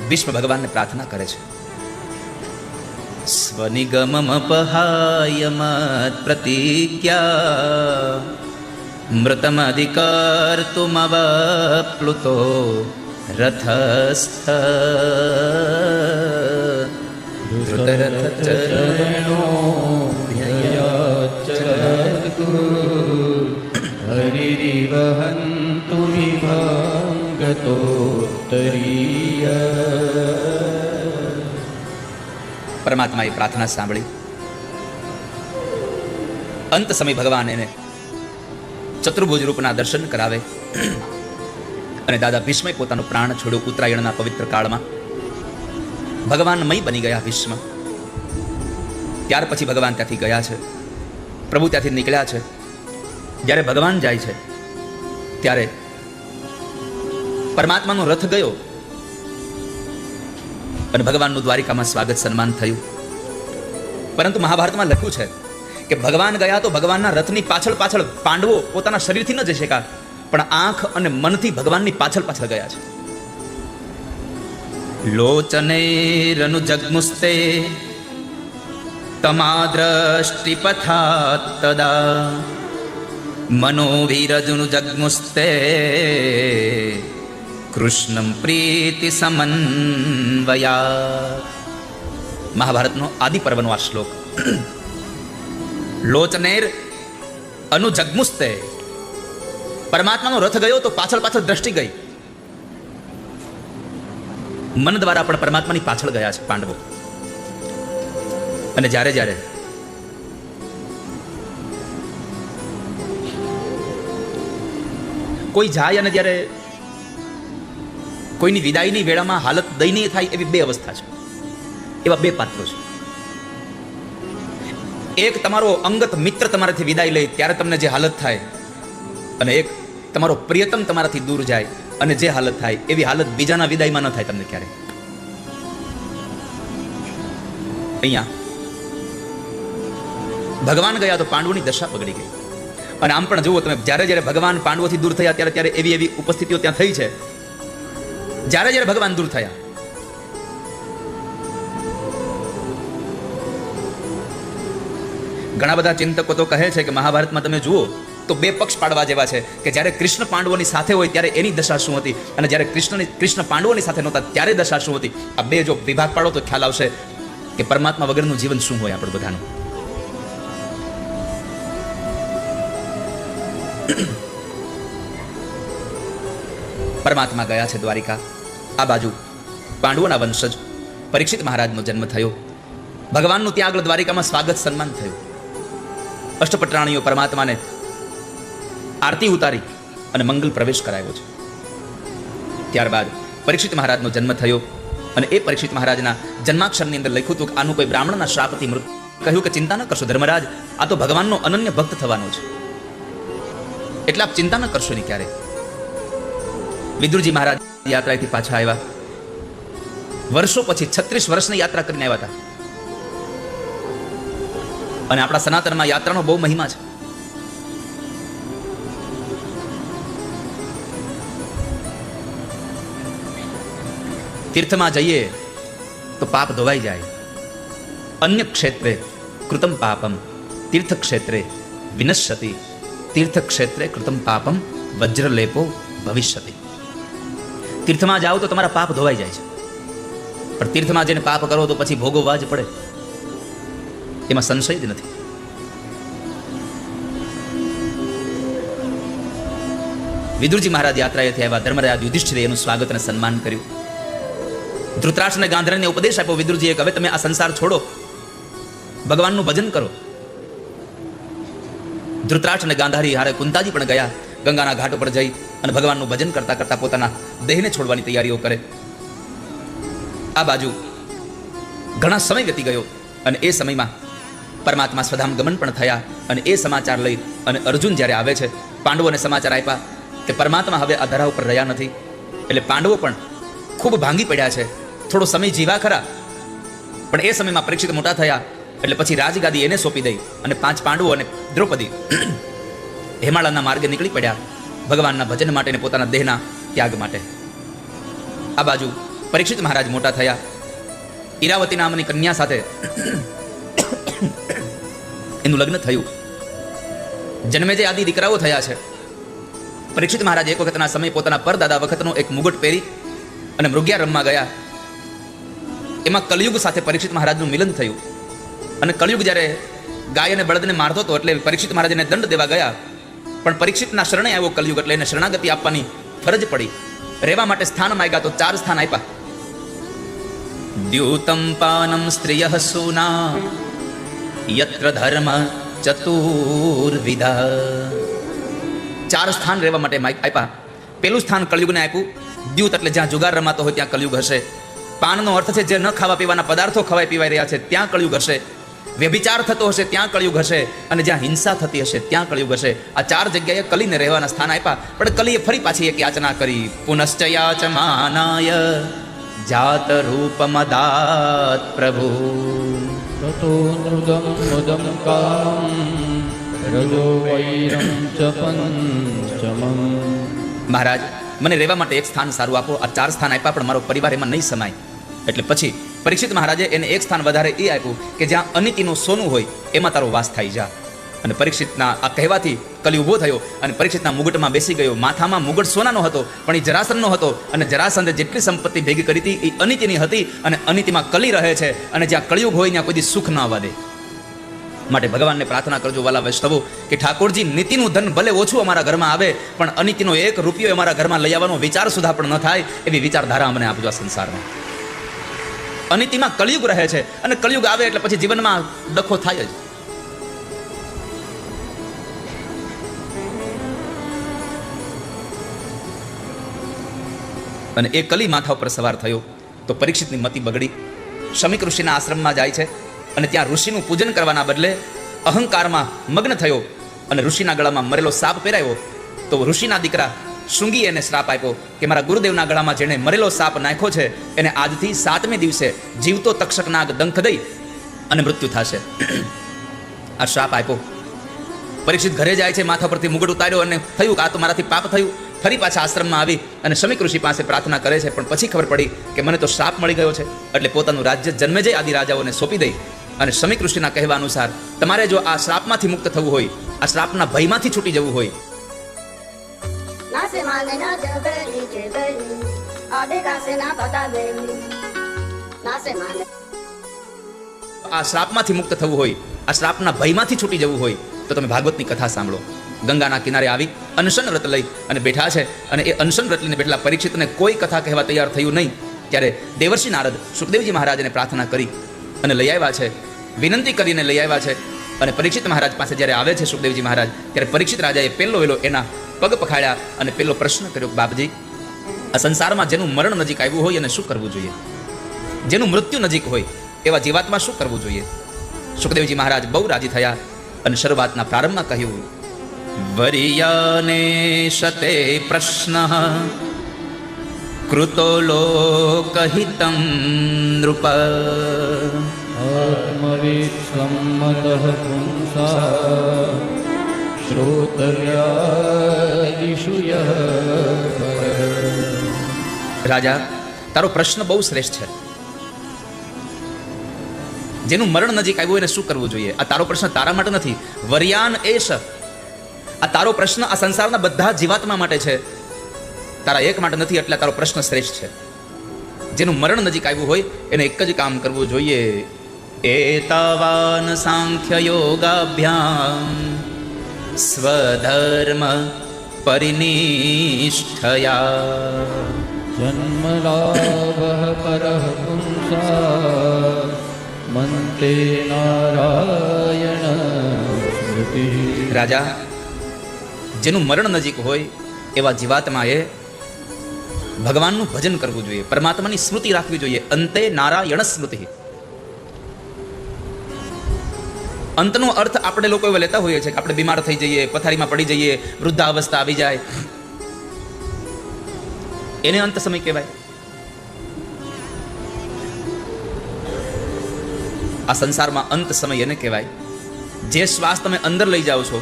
ભીષ્મ ભગવાનને પ્રાર્થના કરે છે, સ્વનિગમમપહાય મત પ્રતિજ્ઞા મૃતમધિકર્તુમવપ્લુતો રથસ્થ ધૃતરથચરણો ભયચરદ્ગુરુ હરિરિવહન્તુ વિભંગતોત્તરીય. પરમાત્માએ પ્રાર્થના સાંભળી. અંત સમય ભગવાન એને ચતુર્ભુજ રૂપના દર્શન કરાવે અને દાદા ભીષ્મે પોતાનો પ્રાણ છોડ્યો. ઉત્તરાયણના પવિત્ર કાળમાં ભગવાનમય બની ગયા ભીષ્મ. ત્યાર પછી ભગવાન ત્યાંથી ગયા છે. પ્રભુ ત્યાંથી નીકળ્યા છે. જ્યારે ભગવાન જાય છે ત્યારે પરમાત્માનો રથ ગયો અને ભગવાનનું દ્વારિકામાં સ્વાગત સન્માન થયું. પરંતુ મહાભારતમાં લખ્યું છે કે ભગવાન ગયા તો ભગવાનના રથની પાછળ પાછળ પાંડવો પોતાના શરીરથી ન જઈ શક્યા, પણ આંખ અને મનથી ભગવાનની પાછળ પાછળ ગયા છે. લોચનેરનુ જગ્મુસ્તે તમાદ્રષ્ટિ પથાત તદા મનોવીરજુનુ જગ્મુસ્તે કૃષ્ણમ પ્રીતિ સમન્વયા. મહાભારતનો આદિ પર્વનો આ શ્લોક. લોચનેર અનુ જગ્મુસ્તે, પરમાત્માનો રથ ગયો તો પાછળ પાછળ દ્રષ્ટિ ગઈ. મન દ્વારા પણ પરમાત્માની પાછળ ગયા છે પાંડવો. અને જ્યારે જ્યારે કોઈ જાય અને જ્યારે કોઈની વિદાયની વેળામાં હાલત દયનીય થાય એવી બે અવસ્થા છે, એવા બે પાત્રો છે. એક તમારો અંગત મિત્ર તમારાથી વિદાય લે ત્યારે તમને જે હાલત થાય, અને એક તમારો પ્રિયતમ તમારાથી દૂર જાય અને જે હાલત થાય એવી હાલત બીજાના વિદાયમાં ન થાય તમને ક્યારે. અહીંયા ભગવાન ગયા તો પાંડવોની દશા બગડી ગઈ. અને આમ પણ જુઓ તમે, જ્યારે જ્યારે ભગવાન પાંડવોથી દૂર થયા ત્યારે ત્યારે એવી એવી ઉપસ્થિતિઓ ત્યાં થઈ છે. જ્યારે જ્યારે ભગવાન દૂર થયા, ઘણા બધા ચિંતકો તો કહે છે કે મહાભારતમાં તમે જુઓ તો બે પક્ષ પાડવા જેવા છે કે જ્યારે કૃષ્ણ પાંડવોની સાથે હોય ત્યારે એની દશા શું હતી, અને જ્યારે કૃષ્ણ પાંડવોની સાથે નહોતા ત્યારે દશા શું હતી. આ બે જો વિભાગ પાડો તો ખ્યાલ આવશે કે પરમાત્મા વગરનું જીવન શું હોય આપણું બધાનું. પરમાત્મા ગયા છે દ્વારિકા. આ બાજુ પાંડવોના વંશજ પરીક્ષિત મહારાજનો જન્મ થયો. ભગવાનનું ત્યાં આગળ દ્વારિકામાં સ્વાગત સન્માન થયું. અષ્ટપટરાણીઓ પરમાત્માને આરતી ઉતારી અને મંગલ પ્રવેશ કરાવ્યો છે. ત્યારબાદ પરીક્ષિત મહારાજનો જન્મ થયો અને એ પરીક્ષિત મહારાજના જન્માક્ષરની અંદર લખ્યું હતું કે આનું કોઈ બ્રાહ્મણના શ્રાપથી મૃત્યુ. કહ્યું કે ચિંતા ન કરશો ધર્મરાજ, આ તો ભગવાનનો અનન્ય ભક્ત થવાનો છે, એટલે આપ ચિંતા ન કરશો નહીં ક્યારે. વિદુરજી મહારાજ યાત્રાથી પાછા આવ્યા. વર્ષો પછી 36 વર્ષની યાત્રા કરીને આવ્યા હતા. અને આપણા સનાતનમાં યાત્રાનો બહુ મહિમા છે. તીર્થમાં જઈએ તો પાપ ધોવાઈ જાય. અન્ય ક્ષેત્રે કૃતમ પાપમ તીર્થ ક્ષેત્રે વિનશ્યતિ, તીર્થ ક્ષેત્રે કૃતમ પાપમ વજ્રલેપો ભવિષ્યતિ. તીર્થમાં જાઓ તો તમારા પાપ ધોવાઈ જાય છે, પણ તીર્થમાં જઈને પાપ કરો તો પછી ભોગવવા જ પડે, એમાં સંશય જ નથી. વિદુરજી મહારાજ યાત્રાએથી આવ્યા. ધર્મરાજ યુધિષ્ઠિરે એનું સ્વાગત અને સન્માન કર્યું. ધૃતરાષ્ટ્રને ગાંધારીને ઉપદેશ આપ્યો વિદુરજીએ કે હવે તમે આ સંસાર છોડો, ભગવાનનું ભજન કરો. ધૃતરાષ્ટ્ર અને ગાંધારી હારે કુંતાજી પણ ગયા. ગંગાના ઘાટ ઉપર જઈ અને ભગવાનનું ભજન કરતા કરતા પોતાના દેહને છોડવાની તૈયારીઓ કરે. આ બાજુ ઘણા સમય વીતી ગયો અને એ સમયમાં પરમાત્મા સ્વધામ ગમન પણ થયા. અને એ સમાચાર લઈ અને અર્જુન જ્યારે આવે છે, પાંડવોને સમાચાર આપ્યા કે પરમાત્મા હવે આ ધરા ઉપર રહ્યા નથી. એટલે પાંડવો પણ ખૂબ ભાંગી પડ્યા છે. થોડો સમય જીવા ખરા, પણ એ સમયમાં પરીક્ષિત મોટા થયા એટલે પછી રાજગાદી એને સોંપી દઈ અને 5 પાંડવો અને દ્રૌપદી હિમાલયના માર્ગે નીકળી પડ્યા ભગવાનના ભજન માટે અને પોતાના દેહના ત્યાગ માટે. આ બાજુ પરીક્ષિત મહારાજ મોટા થયા. ઈરાવતી નામની કન્યા સાથે એનું લગ્ન થયું. જન્મે જે આદિ દીકરાઓ થયા છે. પરીક્ષિત મહારાજ એક વખતના સમય પોતાના પરદાદા વખતનો એક મુગટ પહેરી અને મૃગ્યા રમવા ગયા. એમાં કલયુગ સાથે પરીક્ષિત મહારાજનું મિલન થયું. અને કલયુગ જ્યારે ગાય અને બળદને મારતો હતો એટલે પરીક્ષિત મહારાજને દંડ દેવા ગયા, પણ પરીક્ષિતના શરણે આવ્યો કલયુગ એટલે એને શરણાગતિ આપવાની ફરજ પડી. રહેવા માટે સ્થાન માંગ્યા તો 4 સ્થાન આપ્યા. દ્યુતમ પાનમ સ્ત્રિયઃ સૂના યત્ર ધર્મ ચતુર્વિધા. 4 સ્થાન રહેવા માટે આપ્યા. પેલું સ્થાન કલયુગને આપ્યું. દ્યુત એટલે જ્યાં જુગાર રમાતો હોય ત્યાં કલયુગ હશે. પાનનો અર્થ છે જે ન ખાવા પીવાના પદાર્થો ખવાઈ પીવાઈ રહ્યા છે ત્યાં કલયુગ હશે. વ્યભિચાર થતો હશે ત્યાં કળિયુગ હશે, અને જ્યાં હિંસા થતી હશે ત્યાં કળિયુગ હશે. આ 4 જગ્યાએ કલીને રહેવાના સ્થાન આપ્યા. પણ કલીએ ફરી પાછી એક યાચના કરી. પુનશ્ચ યાચમાનાય જાત રૂપમદાત પ્રભુ. તતો નૃદમ મુદમ કામ રજો વૈરમ ચ પંચમમ. મહારાજ, મને રહેવા માટે એક સ્થાન સારું આપો. આ 4 સ્થાન આપ્યા પણ મારો પરિવાર એમાં નહીં સમાય. એટલે પછી પરીક્ષિત મહારાજે એને એક સ્થાન વધારે એ આપ્યું કે જ્યાં અનિતિનું સોનું હોય એમાં તારો વાસ થઈ જા. અને પરીક્ષિતના આ કહેવાથી કલી ઊભો થયો અને પરીક્ષિતના મુગટમાં બેસી ગયો. માથામાં મુગટ સોનાનો હતો પણ એ જરાસંધનો હતો, અને જરાસંધે જેટલી સંપત્તિ ભેગી કરી હતી એ અનિતિની હતી, અને અનિતિમાં કલી રહે છે. અને જ્યાં કળિયુગ હોય ત્યાં કોઈ દી સુખ ન આવવા દે. માટે ભગવાનને પ્રાર્થના કરજો વાલા વૈષ્ણવો કે ઠાકોરજી, નીતિનું ધન ભલે ઓછું અમારા ઘરમાં આવે પણ અનિતિનો 1 રૂપિયો અમારા ઘરમાં લઈ આવવાનો વિચાર સુધા પણ ન થાય એવી વિચારધારા અમને આપજો આ સંસારમાં. અનિતિમાં કળિયુગ રહે છે, અને કળિયુગ આવે એટલે પછી જીવનમાં ડખો થાય જ. અને એ કલી માથા ઉપર સવાર થયો તો પરીક્ષિતની મતિ બગડી. શમીક ઋષિના આશ્રમમાં જાય છે અને ત્યાં ઋષિનું પૂજન કરવાના બદલે અહંકારમાં મગ્ન થયો અને ઋષિના ગળામાં મરેલો સાપ પહેરાયો. તો ઋષિના દીકરા શૃંગી એને શ્રાપ આપ્યો કે મારા ગુરુદેવના ગળામાં જેણે મરેલો સાપ નાખ્યો છે એને આજથી 7મે દિવસે જીવતો તક્ષક નાગ દંખ દઈ અને મૃત્યુ થશે. આ શ્રાપ આપ્યો. પરીક્ષિત ઘરે જાય છે, માથા પરથી મુગટ ઉતાર્યો અને થયું કે આ તો મારાથી પાપ થયું. ફરી પાછા આશ્રમમાં આવી અને શમીક ઋષિ પાસે પ્રાર્થના કરે છે. પણ પછી ખબર પડી કે મને તો શ્રાપ મળી ગયો છે. એટલે પોતાનું રાજ્ય જન્મેજય આદિ રાજાઓને સોંપી દઈ અને શમીક ઋષિના કહેવા અનુસાર તમારે જો આ શ્રાપમાંથી મુક્ત થવું હોય, આ શ્રાપના ભયમાંથી છૂટી જવું હોય, આ શ્રાપમાંથી મુક્ત થવું હોય, આ શ્રાપના ભયમાંથી છૂટી જવું હોય તો તમે ભાગવતની કથા સાંભળો. ગંગાના કિનારે આવી અનશન વ્રત લઈ અને બેઠા છે, અને એ અનશન વ્રત લઈને બેઠેલા પરીક્ષિતને કોઈ કથા કહેવા તૈયાર થયું નહીં. ત્યારે દેવર્ષિ નારદ સુખદેવજી મહારાજને પ્રાર્થના કરી અને લઈ આવ્યા છે, વિનંતી કરીને લઈ આવ્યા છે. અને પરીક્ષિત મહારાજ પાસે જ્યારે આવે છે સુખદેવજી મહારાજ, ત્યારે પરીક્ષિત રાજાએ પહેલો વેલો એના પગ પખાડ્યા અને પહેલો પ્રશ્ન કર્યો, બાપજી, આ સંસારમાં જેનું મરણ નજીક આવ્યું હોય એને શું કરવું જોઈએ? જેનું મૃત્યુ નજીક હોય એવા જીવાત્મા શું કરવું જોઈએ? સુખદેવજી મહારાજ બહુ રાજી થયા અને શરૂઆતના પ્રારંભમાં કહ્યું, વરિયાને શતે પ્રશ્ન કૃતો લોકહિતં નૃપ. આત્મવિદ સંમતઃ પુંસા શ્રોતવ્યાદિષુ યઃ પરઃ. રાજા, તારો પ્રશ્ન બહુ શ્રેષ્ઠ છે. જેનું મરણ નજીક આવ્યું એને શું કરવું જોઈએ? આ તારો પ્રશ્ન તારા માટે નથી. વરિયાન એશ, આ તારો પ્રશ્ન આ સંસારના બધા જીવાત્મા માટે છે, તારા એક માટે નથી. એટલે તારો પ્રશ્ન શ્રેષ્ઠ છે. જેનું મરણ નજીક આવ્યું હોય એને એક જ કામ કરવું જોઈએ, એતાવાન સાંખ્ય યોગાભ્યામ સ્વધર્મ પરિનિષ્ઠયા જન્મલાભઃ પરઃ પુંસા મન્તે નારાયણ સ્મૃતિ. રાજા, જેનું મરણ નજીક હોય એવા જીવાત્માએ ભગવાનનું ભજન કરવું જોઈએ, પરમાત્માની સ્મૃતિ રાખવી જોઈએ. અંતે નારાયણ સ્મૃતિ. અંતનો અર્થ આપણે લોકો એવા લેતા હોઈએ છીએ કે આપણે બીમાર થઈ જઈએ, પથારીમાં પડી જઈએ, વૃદ્ધાવસ્થા આવી જાય, એને અંત સમય કહેવાય. આ સંસારમાં અંત સમય એને કહેવાય. જે શ્વાસ તમે અંદર લઈ જાઓ છો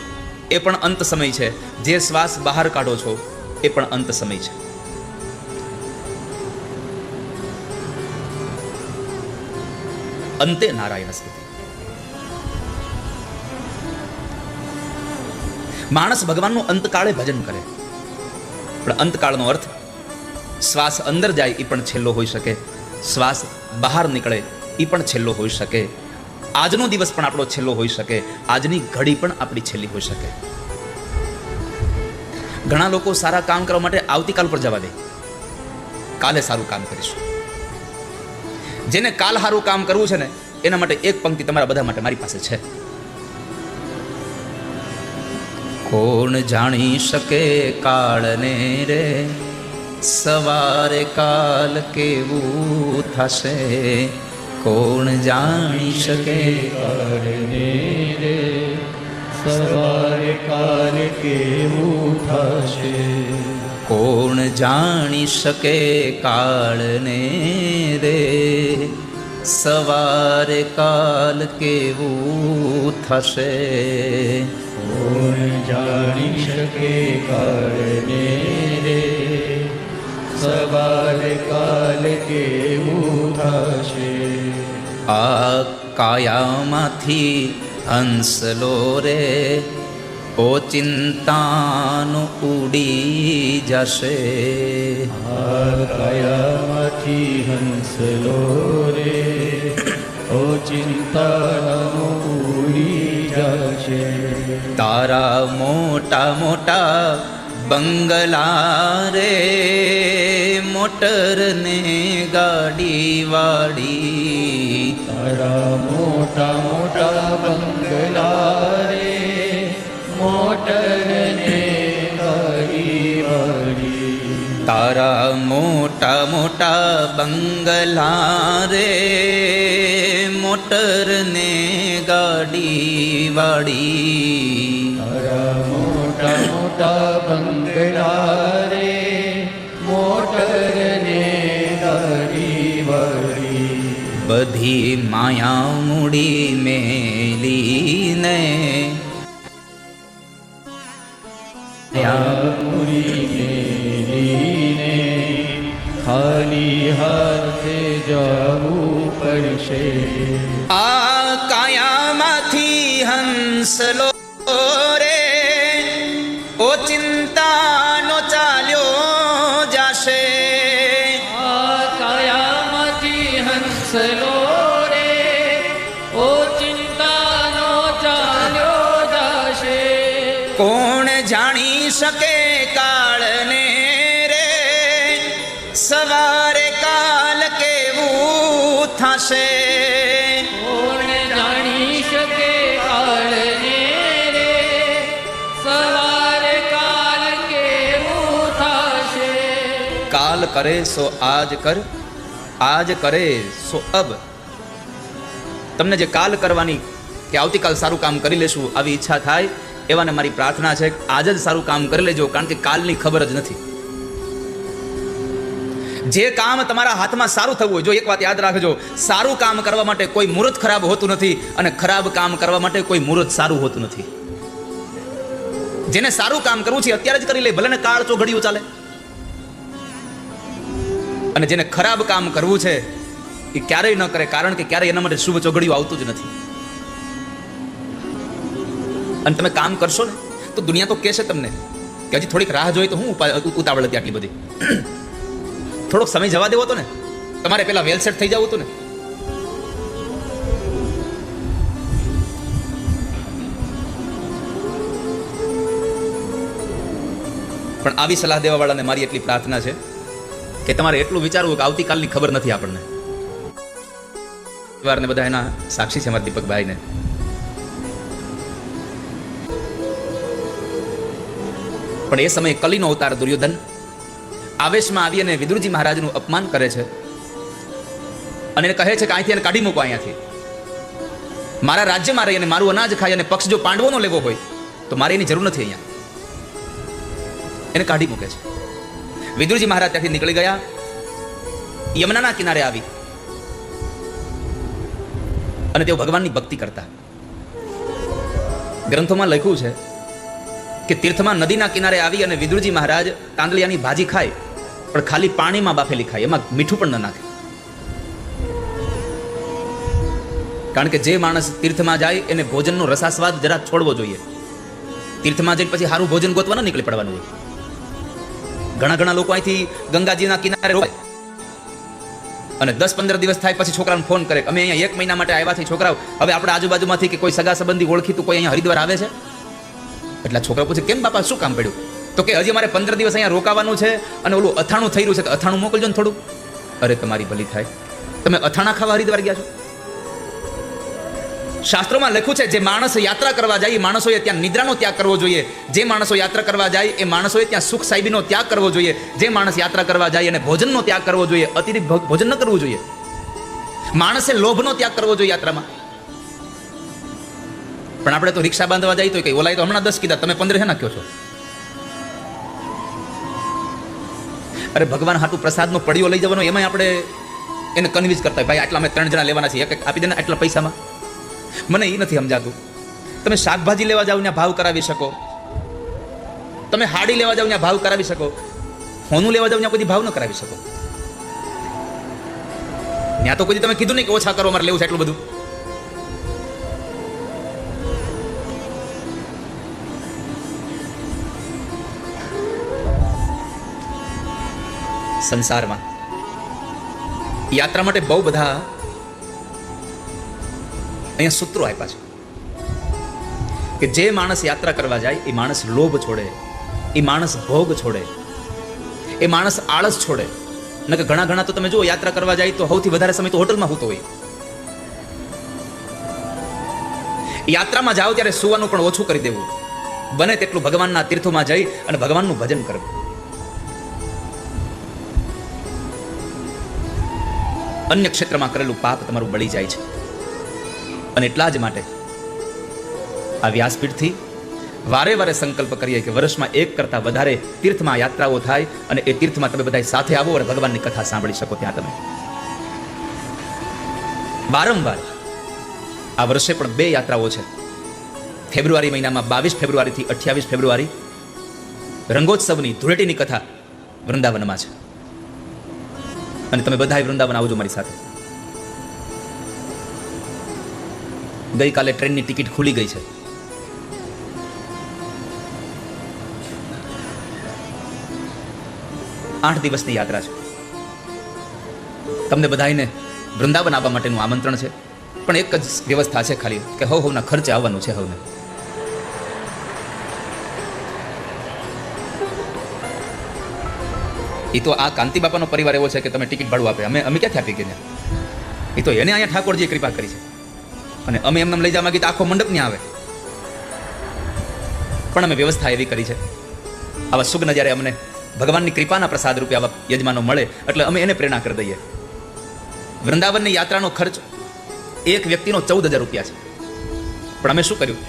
એ પણ અંત સમય છે, જે શ્વાસ બહાર કાઢો છો એ પણ અંત સમય છે. અંતે નારાયણ સ્મૃતિ. માણસ ભગવાનનું અંતકાળે ભજન કરે, પણ અંતકાળનો અર્થ શ્વાસ અંદર જાય એ પણ છેલ્લો હોઈ શકે, શ્વાસ બહાર નીકળે એ પણ છેલ્લો હોઈ શકે, આજનો દિવસ પણ આપણો છેલ્લો હોઈ શકે, આજની ઘડી પણ આપણી છેલ્લી હોઈ શકે. ઘણા લોકો સારા કામ કરવા માટે આવતીકાલ પર જવા દે, કાલે સારું કામ કરીશું. જેને કાલ સારું કામ કરવું છે ને એના માટે એક પંક્તિ તમારા બધા માટે મારી પાસે છે. કોણ જાણી શકે કાળને રે, સવારે કાલ કેવું થશે, કોણ જાણી શકે કાળને રે સવારે કાલ કેવું થશે. કોણ જાણી શકે કાળને રે સવારે કાલ કેવું થશે. કોણ જાણી શકે કાળને રે સવારે કાલ કેવું થશે. આ કાયામાંથી હંસલો રે ઓચિંતાનું ઉડી જશે. આ કાયામાંથી હંસલો રે ઓ ચિંતાનો ઉડી જશે. તારા મોટા મોટા બંગલા રે મોટર ને ગાડી વાડી. તારા મોટા મોટા બંગલા રે મોટર ને ગાડી વાળી. તારા મોટા મોટા બંગલા રે મોટર ને ગાડી વાડી. તારા મોટા મોટા બંગલા રે મોટર ને ગાડી વાળી. બધી માયા મૂડી મેલીને પૂરી મેલીને ખાલી હાથે જવું પડશે. આ કાયામાંથી હંસલો રે ઓ ચિંતાનો ચાલ્યો જાશે. આ કાયામાંથી હંસલો રે ઓ ચિંતાનો ચાલ્યો જાશે. કોણ જાણી શકે કાળને રે સવારે કાલ કેવું થશે. કોણ જાણી શકે કાળને રે સવારે કાલ કેવું થશે. કાલ કરે સો આજ કર આજ કરે સો અબ. તમને જે કાલ કરવાની કે આવતીકાલ સારું કામ કરી લેશું આવી ઈચ્છા થાય એવાને મારી પ્રાર્થના છે કે આજ જ સારું કામ કરી લેજો, કારણ કે કાલની ખબર જ નથી. જે કામ તમારા હાથમાં સારું થવું હોય, જો એક વાત યાદ રાખજો, સારું કામ કરવા માટે કોઈ મુહૂર્ત ખરાબ હોતું નથી અને ખરાબ કામ કરવા માટે કોઈ મુહૂર્ત સારું હોતું નથી. જેને સારું કામ કરવું છે અત્યારે જ કરી લે, ભલે ને કાળ ચોઘડિયું ચાલે. અને જેને ખરાબ કામ કરવું છે એ ક્યારેય ન કરે, કારણ કે ક્યારેય એના માટે શુભ ચોઘડિયું આવતું જ નથી. અને તમે કામ કરશો ને તો દુનિયા તો કહેશે તમને કે હજી થોડીક રાહ જોઈ તો હું ઉતાવળ હતી આટલી બધી. થોડોક સમય જવા દેવો હતો ને, તમારે પેલા વેલ સેટ થઈ જવું હતું ને. પણ આવી સલાહ દેવા વાળાને મારી એટલી પ્રાર્થના છે કે તમારે એટલું વિચારવું કે આવતીકાલની ખબર નથી આપણને. ને બધા એના સાક્ષી છે, મારા દીપકભાઈને. પણ એ સમયે કલીનો અવતાર દુર્યોધન આવેશમાં આવી અને વિદુરજી મહારાજનું અપમાન કરે છે અને એને કહે છે કે અહીંથી એને કાઢી મૂકો, અહીંયાથી મારા રાજ્યમાં રહી અને મારું અનાજ ખાય અને પક્ષ જો પાંડવોનો લેવો હોય તો મારે એની જરૂર નથી. અહીંયા એને કાઢી મૂકે છે. વિદુરજી મહારાજ ત્યાંથી નીકળી ગયા, યમુનાના કિનારે આવી અને તેઓ ભગવાનની ભક્તિ કરતા. ગ્રંથોમાં લખ્યું છે કે તીર્થમાં નદીના કિનારે આવી અને વિદુરજી મહારાજ તાંદલિયાની ભાજી ખાય, પણ ખાલી પાણીમાં બાફેલી ખાય, એમાં મીઠું પણ ન નાખે. કારણ કે જે માણસ તીર્થમાં જાય એને ભોજનનો રસાસ્વાદ જરા છોડવો જોઈએ. તીર્થમાં જઈને પછી સારું ભોજન ગોતવા ન નીકળી પડવાનું હોય. ઘણા લોકો અહીંથી ગંગાજીના કિનારે રોકાય અને 10-15 દિવસ થાય પછી છોકરાને ફોન કરે, અમે અહીંયા 1 મહિના માટે આવ્યા છીએ છોકરાઓ, હવે આપણે આજુબાજુમાંથી કે કોઈ સગા સંબંધી ઓળખીતું કોઈ અહીંયા હરિદ્વાર આવે છે? એટલે છોકરા પૂછે કેમ બાપા શું કામ પડ્યું? તો કે હજી અમારે 15 દિવસ અહીંયા રોકાવાનું છે અને ઓલું અથાણું થઈ રહ્યું છે, અથાણું મોકલજો ને થોડું. અરે તમારી ભલી થાય, તમે અથાણા ખાવા હરિદ્વાર ગયા છો? શાસ્ત્રોમાં લખ્યું છે જે માણસ યાત્રા કરવા જાય એ માણસોએ ત્યાં નિદ્રાનો ત્યાગ કરવો જોઈએ. જે માણસો યાત્રા કરવા જાય એ માણસોએ ત્યાં સુખ સાહેબીનો ત્યાગ કરવો જોઈએ. જે માણસ યાત્રા કરવા જાય અને ભોજનનો ત્યાગ કરવો જોઈએ, અતિરિક્ત ભોજન ન કરવું જોઈએ. માણસે લોભનો ત્યાગ કરવો જોઈએ યાત્રામાં. પણ આપણે તો રિક્ષા બાંધવા જઈએ તો કઈ ઓલાય તો હમણાં 10 કીધા, તમે 15 હે નાખ્યો છો. અરે ભગવાન હાટુ પ્રસાદનો પડીઓ લઈ જવાનો, એમાં આપણે એને કન્વિન્સ કરતા હોય, ભાઈ આટલા અમે 3 જણા લેવાના છીએ, એક આપી દે ને આટલા પૈસામાં. મને એ નથી સમજાતું. તમે શાકભાજી લેવા જાવ ત્યાં ભાવ કરાવી શકો, તમે હાડી લેવા જાવ ત્યાં ભાવ કરાવી શકો, હોનું લેવા જાવ ત્યાં કોઈ ભાવ ન કરાવી શકો. ત્યાં તો કોઈ તમે કીધું નહીં કે ઓછા કરો, અમારે લેવું છે એટલું બધું. સંસારમાં યાત્રા માટે બહુ બધા અહીંયા સૂત્રો આપ્યા છે કે જે માણસ યાત્રા કરવા જાય એ માણસ લોભ છોડે, એ માણસ ભોગ છોડે, એ માણસ આળસ છોડે. ન કે ઘણા તો તમે જુઓ યાત્રા કરવા જાય તો સૌથી વધારે સમય તો હોટલમાં હોતો હોય. યાત્રામાં જાઓ ત્યારે સુવાનું પણ ઓછું કરી દેવું, બને તેટલું ભગવાનના તીર્થોમાં જઈ અને ભગવાનનું ભજન કરવું. અન્ય ક્ષેત્રમાં કરેલું પાપ તમારું બળી જાય છે. અને એટલા જ માટે આ વ્યાસપીઠથી વારે વારે સંકલ્પ કરીએ કે વર્ષમાં 1 કરતાં વધારે તીર્થમાં યાત્રાઓ થાય અને એ તીર્થમાં તમે બધા સાથે આવો અને ભગવાનની કથા સાંભળી શકો. ત્યાં તમે વારંવાર આ વર્ષે પણ 2 યાત્રાઓ છે. ફેબ્રુઆરી મહિનામાં 22 ફેબ્રુઆરીથી 28 ફેબ્રુઆરી રંગોત્સવની ધૂળેટીની કથા વૃંદાવનમાં છે. અને તમે બધા વૃંદાવન આવજો મારી સાથે. ગઈકાલે ટ્રેનની ટિકિટ ખુલી ગઈ છે. આઠ દિવસની યાત્રા છે. તમને બધાને વૃંદાવન આવવા માટેનું આમંત્રણ છે. પણ એક જ વ્યવસ્થા છે ખાલી કે હવના ખર્ચે આવવાનું છે. હવને એ તો આ કાંતિ બાપાનો પરિવાર એવો છે કે તમે ટિકિટ ભાડું આપે, અમે ક્યાંથી આપી ગયા? એ તો એને અહીંયા ઠાકોરજીએ કૃપા કરી છે. અને અમે એમને લઈ જવા માંગીએ તો આખો મંડપ નહીં આવે. પણ અમે વ્યવસ્થા એવી કરી છે, આવા સુગ્ન જ્યારે અમને ભગવાનની કૃપાના પ્રસાદ રૂપે આવા યજમાનો મળે એટલે અમે એને પ્રેરણા કરી દઈએ. વૃંદાવનની યાત્રાનો ખર્ચ એક વ્યક્તિનો 14,000 રૂપિયા છે. પણ અમે શું કર્યું,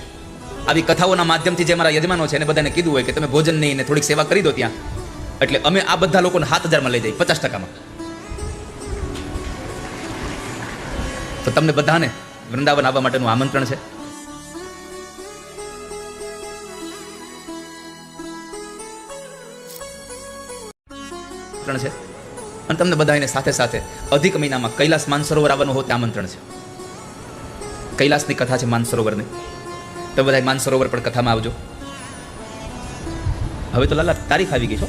આવી કથાઓના માધ્યમથી જે અમારા યજમાનો છે એને બધાને કીધું હોય કે તમે ભોજનની ને થોડીક સેવા કરી દો ત્યાં, એટલે અમે આ બધા લોકોને 7,000માં લઈ જઈએ, 50%માં. તો તમને બધાને વૃંદાવન આવવા માટેનું આમંત્રણ છે. છે અને તમને બધાને સાથે સાથે અધિક મહિનામાં કૈલાસ માનસરોવર આવવાનું હોય તે આમંત્રણ છે. કૈલાસની કથા છે માનસરોવરની. તો બધા માનસરોવર પણ કથામાં આવજો. હવે તો લાલા તારીખ આવી ગઈ છો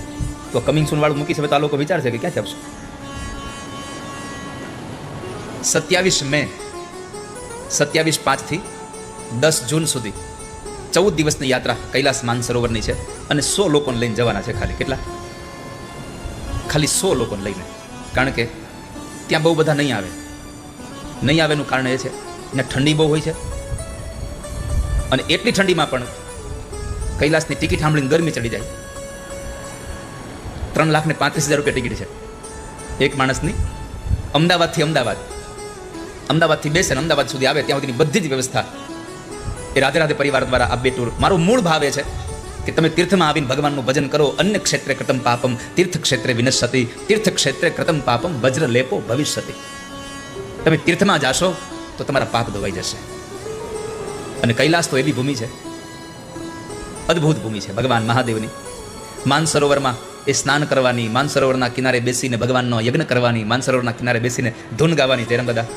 તો કમિંગ સૂન વાળું મૂકી છે. હવે તો આ લોકો વિચારશે કે ક્યાંથી આપશો. 27 મે 27/5 થી 10 જૂન સુધી 14 દિવસની યાત્રા કૈલાસ માનસરોવરની છે. અને 100 લોકોને લઈને જવાના છે. ખાલી કેટલા? ખાલી 100 લોકોને લઈને. કારણ કે ત્યાં બહુ બધા નહીં આવે. નહીં આવેનું કારણ એ છે ત્યાં ઠંડી બહુ હોય છે. અને એટલી ઠંડીમાં પણ કૈલાસની ટિકિટ સાંભળીને ગરમી ચડી જાય. 3,35,000 રૂપિયા ટિકિટ છે એક માણસની. અમદાવાદથી બેસે ને અમદાવાદ સુધી આવે ત્યાં સુધીની બધી જ વ્યવસ્થા એ રાધે રાધે પરિવાર દ્વારા આ 2 ટૂર. મારો મૂળ ભાવ એ છે કે તમે તીર્થમાં આવીને ભગવાનનું ભજન કરો. અન્ય ક્ષેત્રે કૃતમ પાપમ તીર્થ ક્ષેત્રે વિનશ્યતિ, તીર્થ ક્ષેત્રે કૃતમ પાપમ વજ્ર લેપો ભવિષ્યતિ. તમે તીર્થમાં જાશો તો તમારા પાપ ધોવાઈ જશે. અને કૈલાસ તો એવી ભૂમિ છે, અદ્ભુત ભૂમિ છે ભગવાન મહાદેવની. માનસરોવરમાં એ સ્નાન કરવાની, માનસરોવરના કિનારે બેસીને ભગવાનનો યજ્ઞ કરવાની, માનસરોવરના કિનારે બેસીને ધૂન ગાવાની. જયરામ દાદા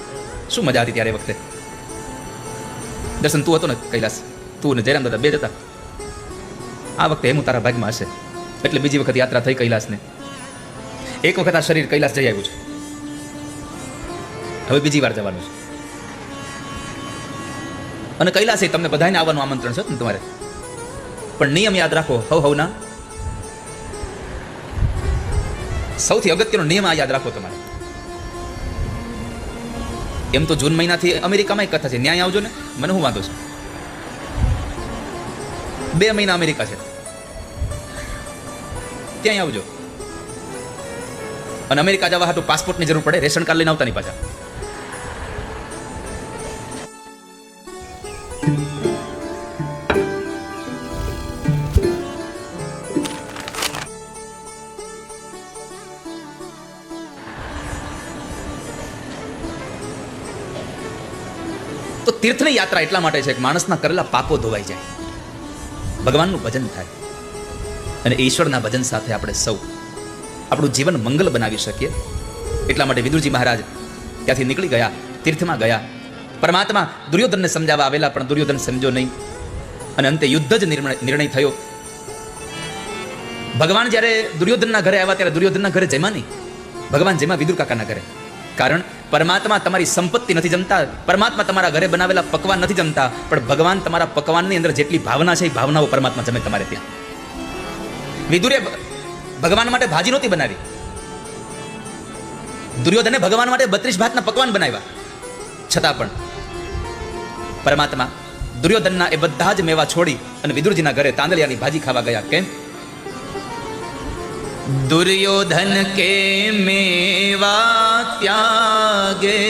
શું મજા હતી ત્યારે વખતે. દર્શન તું હતો ને કૈલાસ, તું ને જયરામ દાદા 2 જ હતા. આ વખતે એમ તારા ભાગમાં હશે એટલે બીજી વખત યાત્રા થઈ કૈલાસને. એક વખત આ શરીર કૈલાસ જઈ આવ્યું છે, હવે બીજી વાર જવાનું છે. અને કૈલાસે તમને બધાને આવવાનું આમંત્રણ છે તમારે. પણ નિયમ યાદ રાખો હવના. સૌથી અગત્યનો નિયમ આ યાદ રાખો તમારે. એમ તો જૂન મહિનાથી અમેરિકામાં કથા છે, ન્યાય આવજો ને, મને શું વાંધો છે. 2 મહિના અમેરિકા છે, ત્યાં આવજો. અને અમેરિકા જવા હાટુ પાસપોર્ટની જરૂર પડે, રેશન કાર્ડ લઈને આવતા નહીં પાછા. તીર્થની યાત્રા એટલા માટે છે કે માણસના કરેલા પાપો ધોવાઈ જાય, ભગવાનનું ભજન થાય અને ઈશ્વરના ભજન સાથે આપણે સૌ આપણું જીવન મંગલ બનાવી શકીએ. એટલા માટે વિદુરજી મહારાજ ત્યાંથી નીકળી ગયા, તીર્થમાં ગયા. પરમાત્મા દુર્યોધનને સમજાવવા આવેલા, પણ દુર્યોધન સમજો નહીં અને અંતે યુદ્ધ જ નિર્ણય થયો. ભગવાન જ્યારે દુર્યોધનના ઘરે આવ્યા ત્યારે દુર્યોધનના ઘરે જમ્યા નહીં, ભગવાન જમ્યા વિદુર કાકાના ઘરે. કારણ પરમાત્મા તમારી સંપત્તિ નથી જમતા, પરમાત્મા તમારા ઘરે બનાવેલા પકવાન નથી જમતા, પણ ભગવાન તમારા પકવાનની અંદર જેટલી ભાવના છે એ ભાવનાઓ પરમાત્મા જમે તમારે ત્યાં. વિદુરે ભગવાન માટે ભાજી નહોતી બનાવી, દુર્યોધને ભગવાન માટે 32 ભાતના પકવાન બનાવ્યા, છતાં પણ પરમાત્મા દુર્યોધનના એ બધા જ મેવા છોડી અને વિદુરજીના ઘરે તાંદળિયાની ભાજી ખાવા ગયા. કેમ? दुर्योधन के मेवा त्यागे,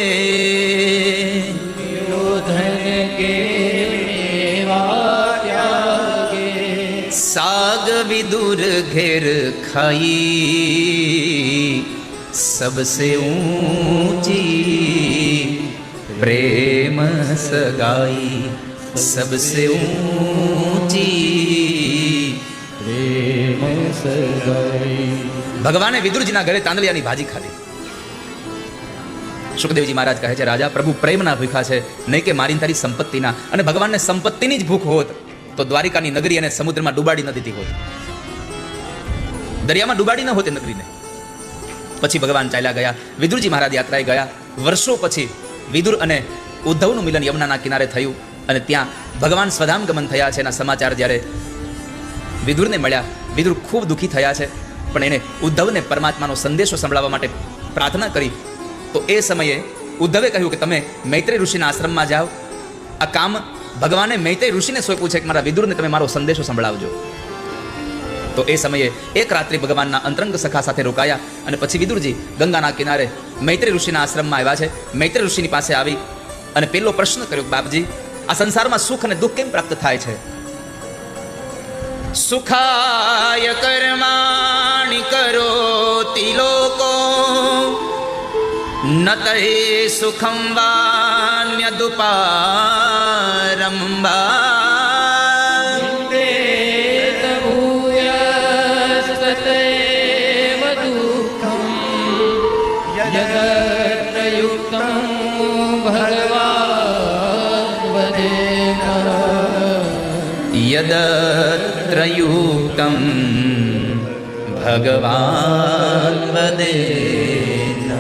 दुर्योधन के मेवा त्यागे, साग विदुर घेर खाई, सबसे ऊंची प्रेम सगाई, सबसे ऊंची प्रेम सगाई. ભગવાને વિદુરજીના ઘરે તાંદળિયાની ભાજી ખાધી. સુખદેવજી મહારાજ કહે છે, રાજા પ્રભુ પ્રેમના ભૂખા છે, નહીં કે મારી તારી સંપત્તિના. અને ભગવાનને સંપત્તિની જ ભૂખ હોત તો દ્વારિકાની નગરી અને સમુદ્રમાં ડૂબાડી ન દીધી હોત, દરિયામાં ડૂબાડી ન હોત એ નગરીને. પછી ભગવાન ચાલ્યા ગયા, વિદુરજી મહારાજ યાત્રાએ ગયા. વર્ષો પછી વિદુર અને ઉદ્ધવનું મિલન યમુનાના કિનારે થયું અને ત્યાં ભગવાન સ્વધામ ગમન થયા છે એના સમાચાર જ્યારે વિદુરને મળ્યા, વિદુર ખૂબ દુઃખી થયા છે, પણ એને ઉદ્ધવને પરમાત્માનો સંદેશો સંભળાવવા માટે પ્રાર્થના કરી. તો એ સમયે ઉદ્ધવે કહ્યું કે તમે મૈત્રેય ઋષિના આશ્રમમાં જાઓ, આ કામ ભગવાને મૈત્રેય ઋષિને સોંપ્યું છે કે મારા વિદુરને તમે મારો સંદેશો સંભળાવજો. તો એ સમયે એક રાત્રિ ભગવાનના અંતરંગ સખા સાથે રોકાયા અને પછી વિદુરજી ગંગાના કિનારે મૈત્રેય ઋષિના આશ્રમમાં આવ્યા છે. મૈત્રેય ઋષિની પાસે આવી અને પેલો પ્રશ્ન કર્યો, બાપજી આ સંસારમાં સુખ અને દુઃખ કેમ પ્રાપ્ત થાય છે? સુખાય કર્માણિ કરોતિ લોકો, નતૈ સુખમ વાન્યદુપારમ વા. વેદ ભૂયસ્તતેવ દુઃખં યદત્રયુક્तं ભગવાન વદેન. યદત્ર યુક્તં ભગવાન વદેન.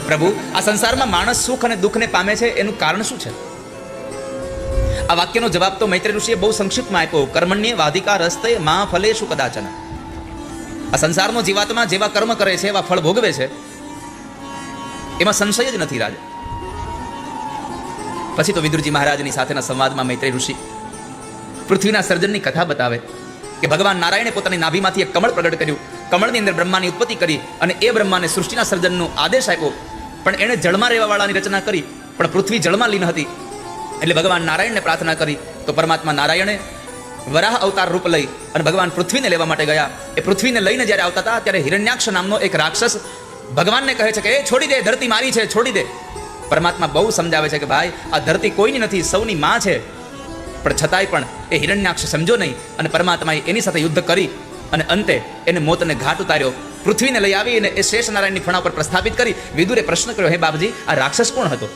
પ્રભુ આ સંસારમાં માણસ સુખ અને દુઃખને પામે છે, એનું કારણ શું છે? આ વાક્યનો જવાબ તો મૈત્રેય ઋષિએ બહુ સંક્ષિપ્તમાં આપ્યો, કર્મણ્ય વાધિકાર હસ્તે મા ફલેષુ કદાચન. આ સંસારનો જીવાત્મા જેવા કર્મ કરે છે એવા ફળ ભોગવે છે, એમાં સંશય જ નથી રાજ. પછી તો વિદુરજી મહારાજની સાથેના સંવાદમાં મૈત્રેય ઋષિ પૃથ્વીના સર્જનની કથા બતાવે કે ભગવાન નારાયણે પોતાની નાભીમાંથી એક કમળ પ્રગટ કર્યું, કમળની અંદર બ્રહ્માની ઉત્પત્તિ કરી અને એ બ્રહ્માને સૃષ્ટિના સર્જનનો આદેશ આપ્યો, પણ એણે જળમાં રહેવાવાળાની રચના કરી, પણ પૃથ્વી જળમાં લીન હતી. એટલે ભગવાન નારાયણને પ્રાર્થના કરી તો પરમાત્મા નારાયણે વરાહ અવતાર રૂપ લઈ અને ભગવાન પૃથ્વીને લેવા માટે ગયા. એ પૃથ્વીને લઈને જ્યારે આવતા હતા ત્યારે હિરણ્યાક્ષ નામનો એક રાક્ષસ ભગવાનને કહે છે કે એ છોડી દે, ધરતી મારી છે, છોડી દે. પરમાત્મા બહુ સમજાવે છે કે ભાઈ આ ધરતી કોઈની નથી, સૌની માં છે. પણ છતાંય પણ એ હિરણ્યાક્ષ સમજો નહીં અને પરમાત્માએ એની સાથે યુદ્ધ કરી અને અંતે એને મોતને ઘાટ ઉતાર્યો. પૃથ્વીને લઈ આવી અને એ શેષ નારાયણની ફણા પર પ્રસ્થાપિત કરી. વિદુરે પ્રશ્ન કર્યો, હે બાપજી આ રાક્ષસ કોણ હતો?